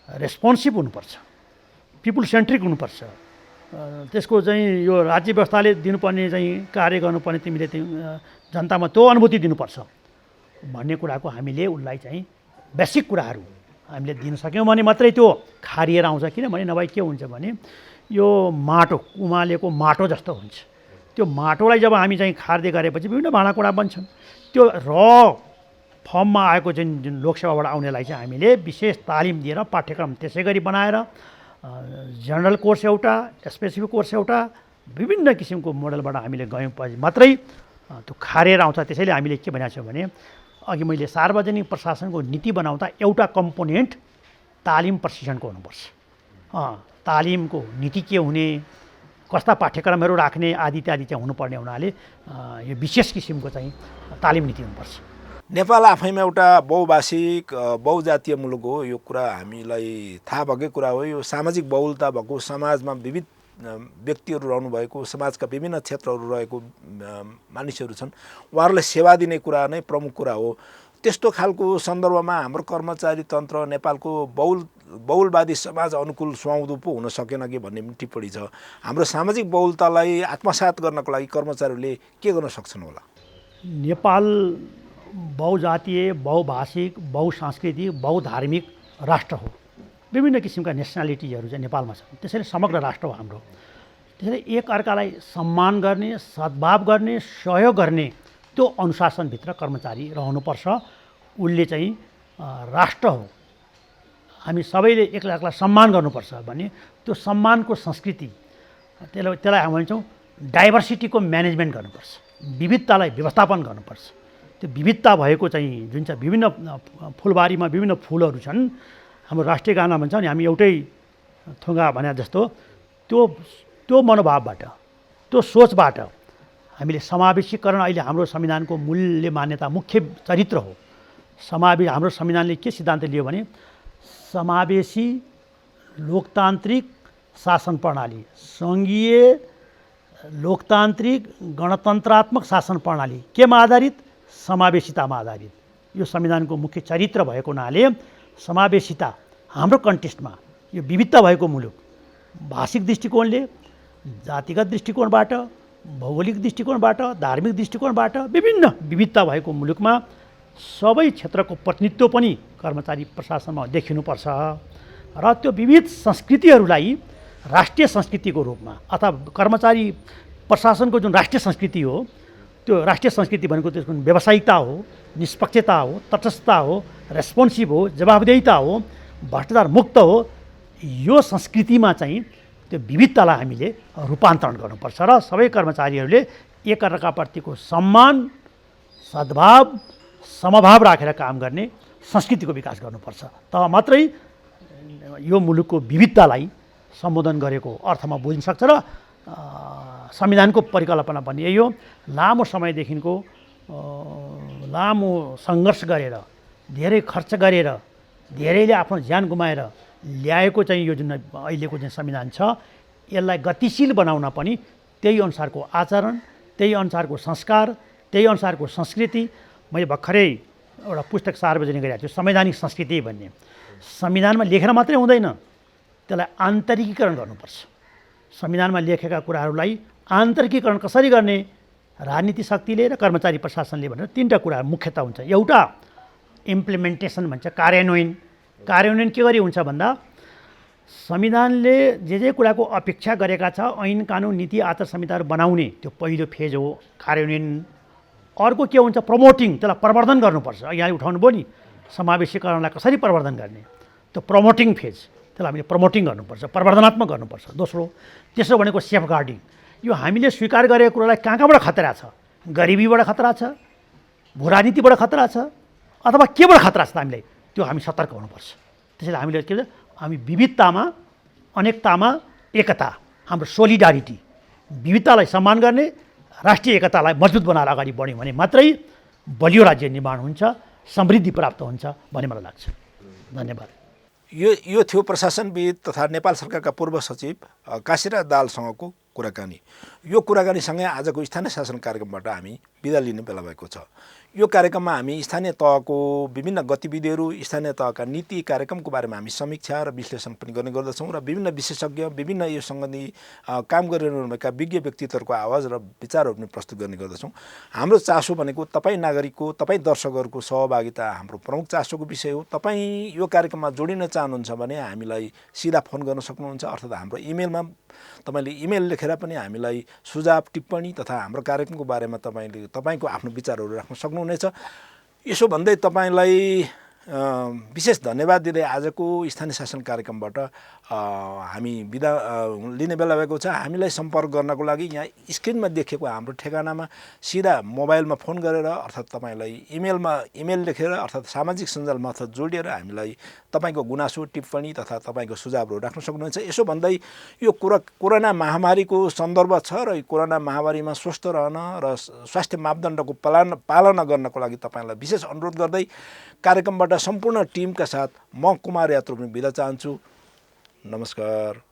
रेस्पोन्सिभ हुनुपर्छ, पिपुल सेन्ट्रिक हुनुपर्छ। त्यसको चाहिँ यो राज्य व्यवस्थाले दिनुपर्ने चाहिँ कार्य गर्नुपर्ने तिमीले जनतामा त्यो अनुभूति दिनुपर्छ भन्ने कुराको हामीले उसलाई चाहिँ बेसिक कुराहरू हामीले दिन सक्यौँ भने मात्रै त्यो खारिएर आउँछ। किनभने नभए के हुन्छ भने यो माटो, उमालेको माटो जस्तो हुन्छ। त्यो माटोलाई जब हामी चाहिँ खारिँदै गरेपछि विभिन्न भाँडाकुँडा बन्छन्। त्यो र फर्ममा आएको जुन लोकसेवाबाट आउनेलाई चाहिँ हामीले विशेष तालिम दिएर पाठ्यक्रम त्यसै गरी बनाएर जनरल कोर्स एउटा, स्पेसिफिक कोर्स एउटा, विभिन्न किसिमको मोडलबाट हामीले गयौँ मात्रै त्यो खारेर आउँछ। त्यसैले हामीले के भनेको छौँ भने अघि मैले सार्वजनिक प्रशासनको नीति बनाउँदा एउटा कम्पोनेन्ट तालिम प्रशिक्षणको हुनुपर्छ। तालिमको नीति के हुने, कस्ता पाठ्यक्रमहरू राख्ने आदि इत्यादि चाहिँ हुनुपर्ने हुनाले यो विशेष किसिमको चाहिँ तालिम नीति हुनुपर्छ। नेपाल आफैमा एउटा बहुभाषिक बहुजातीय मुलुक हो, यो कुरा हामीलाई थाहा भएकै कुरा हो। यो सामाजिक बहुलता भएको समाजमा विविध व्यक्तिहरू रहनुभएको, समाजका विभिन्न क्षेत्रहरू रहेको मानिसहरू छन्। उहाँहरूलाई सेवा दिने कुरा नै प्रमुख कुरा हो। त्यस्तो खालको सन्दर्भमा हाम्रो कर्मचारी तन्त्र नेपालको बहुलवादी समाज अनुकूल सुहाउँदो पो हुन सकेन कि भन्ने पनि टिप्पणी छ। हाम्रो सामाजिक बहुलतालाई आत्मसात गर्नको लागि कर्मचारीहरूले के गर्न सक्छन् होला? नेपाल बहुजातीय, बहुभाषिक, बहुसांस्कृतिक, बहुधार्मिक राष्ट्र हो। विभिन्न किसिमका नेसनालिटिजहरू चाहिँ नेपालमा छन्। त्यसैले समग्र राष्ट्र हो हाम्रो। त्यसैले एकअर्कालाई सम्मान गर्ने, सद्भाव गर्ने, सहयोग गर्ने त्यो अनुशासनभित्र कर्मचारी रहनुपर्छ। उसले चाहिँ राष्ट्र हो, हामी सबैले एकअर्कालाई सम्मान गर्नुपर्छ भने त्यो सम्मानको संस्कृति, त्यसलाई हामी भन्छौँ डाइभर्सिटीको म्यानेजमेन्ट गर्नुपर्छ, विविधतालाई व्यवस्थापन गर्नुपर्छ। त्यो विविधता भएको चाहिँ जुन चाहिँ विभिन्न फुलबारीमा विभिन्न फुलहरू छन्, हाम्रो राष्ट्रिय गाना भन्छ नि, हामी एउटै थुङ्गा भने जस्तो त्यो मनोभावबाट, त्यो सोचबाट हामीले समावेशीकरण, अहिले हाम्रो संविधानको मूल्य मान्यता मुख्य चरित्र हो। हाम्रो संविधानले के सिद्धान्त लियो भने समावेशी लोकतान्त्रिक शासन प्रणाली, सङ्घीय लोकतान्त्रिक गणतन्त्रात्मक शासन प्रणाली केमा आधारित? समावेशितामा आधारित। यो संविधानको मुख्य चरित्र भएको हुनाले समावेशिता हाम्रो कन्टेस्टमा, यो विविधता भएको मुलुक, भाषिक दृष्टिकोणले, जातिगत दृष्टिकोणबाट, भौगोलिक दृष्टिकोणबाट, धार्मिक दृष्टिकोणबाट विभिन्न विविधता भएको मुलुकमा सबै क्षेत्रको प्रतिनिधित्व पनि कर्मचारी प्रशासनमा देखिनुपर्छ। र त्यो विविध संस्कृतिहरूलाई राष्ट्रिय संस्कृतिको रूपमा अथवा कर्मचारी प्रशासनको जुन राष्ट्रिय संस्कृति हो, त्यो राष्ट्रिय संस्कृति भनेको त्यसको व्यावसायिकता हो, निष्पक्षता हो, तटस्थता हो, रेस्पोन्सिभ हो, जवाबदेहिता हो, भ्रष्टाचार मुक्त हो। यो संस्कृतिमा चाहिँ त्यो विविधतालाई हामीले रूपान्तरण गर्नुपर्छ र सबै कर्मचारीहरूले एकअर्काप्रतिको सम्मान, सद्भाव, समभाव राखेर काम गर्ने संस्कृतिको विकास गर्नुपर्छ। तब मात्रै यो मुलुकको विविधतालाई सम्बोधन गरेको अर्थमा बुझ्न सक्छ। र संविधानको परिकल्पना पनि यही हो। लामो समयदेखिको लामो सङ्घर्ष गरेर, धेरै खर्च गरेर, धेरैले आफ्नो ज्यान गुमाएर ल्याएको चाहिँ यो जुन अहिलेको जुन संविधान छ, यसलाई गतिशील बनाउन पनि त्यही अनुसारको आचरण, त्यही अनुसारको संस्कार, त्यही अनुसारको संस्कृति। मैले भर्खरै एउटा पुस्तक सार्वजनिक गरेको छु, संवैधानिक संस्कृति भन्ने। संविधानमा लेखेर मात्रै हुँदैन, त्यसलाई आन्तरिकीकरण गर्नुपर्छ। संविधानमा लेखेका कुराहरूलाई आन्तरिकीकरण कसरी गर्ने? राजनीति शक्तिले र कर्मचारी प्रशासनले भनेर तीनवटा कुरा मुख्यतः हुन्छ। एउटा इम्प्लिमेन्टेसन भन्छ, कार्यान्वयन। कार्यान्वयन के गरी हुन्छ भन्दा संविधानले जे कुराको अपेक्षा गरेका छ, ऐन कानुन नीति आचार संहिताहरू बनाउने, त्यो पहिलो फेज हो कार्यान्वयन। अर्को के हुन्छ? प्रमोटिङ, त्यसलाई प्रवर्धन गर्नुपर्छ। यहाँ उठाउनु भयो नि, समावेशीकरणलाई कसरी प्रवर्धन गर्ने, त्यो प्रमोटिङ फेज, त्यसलाई हामीले प्रमोटिङ गर्नुपर्छ, प्रवर्धनात्मक गर्नुपर्छ। तेस्रो भनेको सेफ गार्डिङ। यो हामीले स्वीकार गरेको कुरालाई कहाँबाट खतरा छ? गरिबीबाट खतरा छ, भूराजनीतिबाट खतरा छ, अथवा केबाट खतरा छ? हामीलाई त्यो हामी सतर्क हुनुपर्छ। त्यसैले हामीले के भन्छ, हामी विविधतामा, अनेकतामा एकता, हाम्रो सोलिडारिटी, विविधतालाई सम्मान गर्ने, राष्ट्रिय एकतालाई मजबुत बनाएर अगाडि बढ्यौँ भने मात्रै बलियो राज्य निर्माण हुन्छ, समृद्धि प्राप्त हुन्छ भन्ने मलाई लाग्छ। धन्यवाद। यो थियो प्रशासनविद तथा नेपाल सरकारका पूर्व सचिव काशीराज दाहालसँगको कुराकानी। यो कुराकानीसँगै आजको स्थानीय शासन कार्यक्रमबाट हामी बिदा लिने बेला भएको छ। यो कार्यक्रममा हामी स्थानीय तहको विभिन्न गतिविधिहरू, स्थानीय तहका नीति कार्यक्रमको बारेमा हामी समीक्षा र विश्लेषण पनि गर्ने गर्दछौँ र विभिन्न विशेषज्ञ, विभिन्न यो सम्बन्धी काम गरिरहनुभएका विज्ञ व्यक्तित्वहरूको आवाज र विचारहरू पनि प्रस्तुत गर्ने गर्दछौँ। हाम्रो चासो भनेको तपाईँ नागरिकको, तपाईँ दर्शकहरूको सहभागिता हाम्रो प्रमुख चासोको विषय हो। तपाईँ यो कार्यक्रममा जोडिन चाहनुहुन्छ भने हामीलाई सिधा फोन गर्न सक्नुहुन्छ, अर्थात् हाम्रो इमेलमा तपाईँले इमेल लेखेर पनि हामीलाई सुझाव, टिप्पणी तथा हाम्रो कार्यक्रमको बारेमा तपाईँको आफ्नो विचारहरू राख्न सक्नुहुनेछ। यसो भन्दै तपाईँलाई विशेष धन्यवाद दिँदै आजको स्थानीय शासन कार्यक्रमबाट हामी बिदा लिने बेला भएको छ। हामीलाई सम्पर्क गर्नको लागि यहाँ स्क्रिनमा देखिएको हाम्रो ठेगानामा सिधा मोबाइलमा फोन गरेर अर्थात् तपाईँलाई इमेल लेखेर अर्थात् सामाजिक सञ्जाल मार्फत जोडिएर हामीलाई तपाईँको गुनासो टिप्पणी तथा तपाईँको सुझावहरू राख्न सक्नुहुन्छ। यसो भन्दै यो कोरोना महामारीको सन्दर्भ छ र यो कोरोना महामारीमा स्वस्थ रहन र स्वास्थ्य मापदण्डको पालना गर्नको लागि तपाईँलाई विशेष अनुरोध गर्दै कार्यक्रमबाट सम्पूर्ण टिमका साथ म कुमार यात्रु पनि बिदा चाहन्छु। नमस्कार।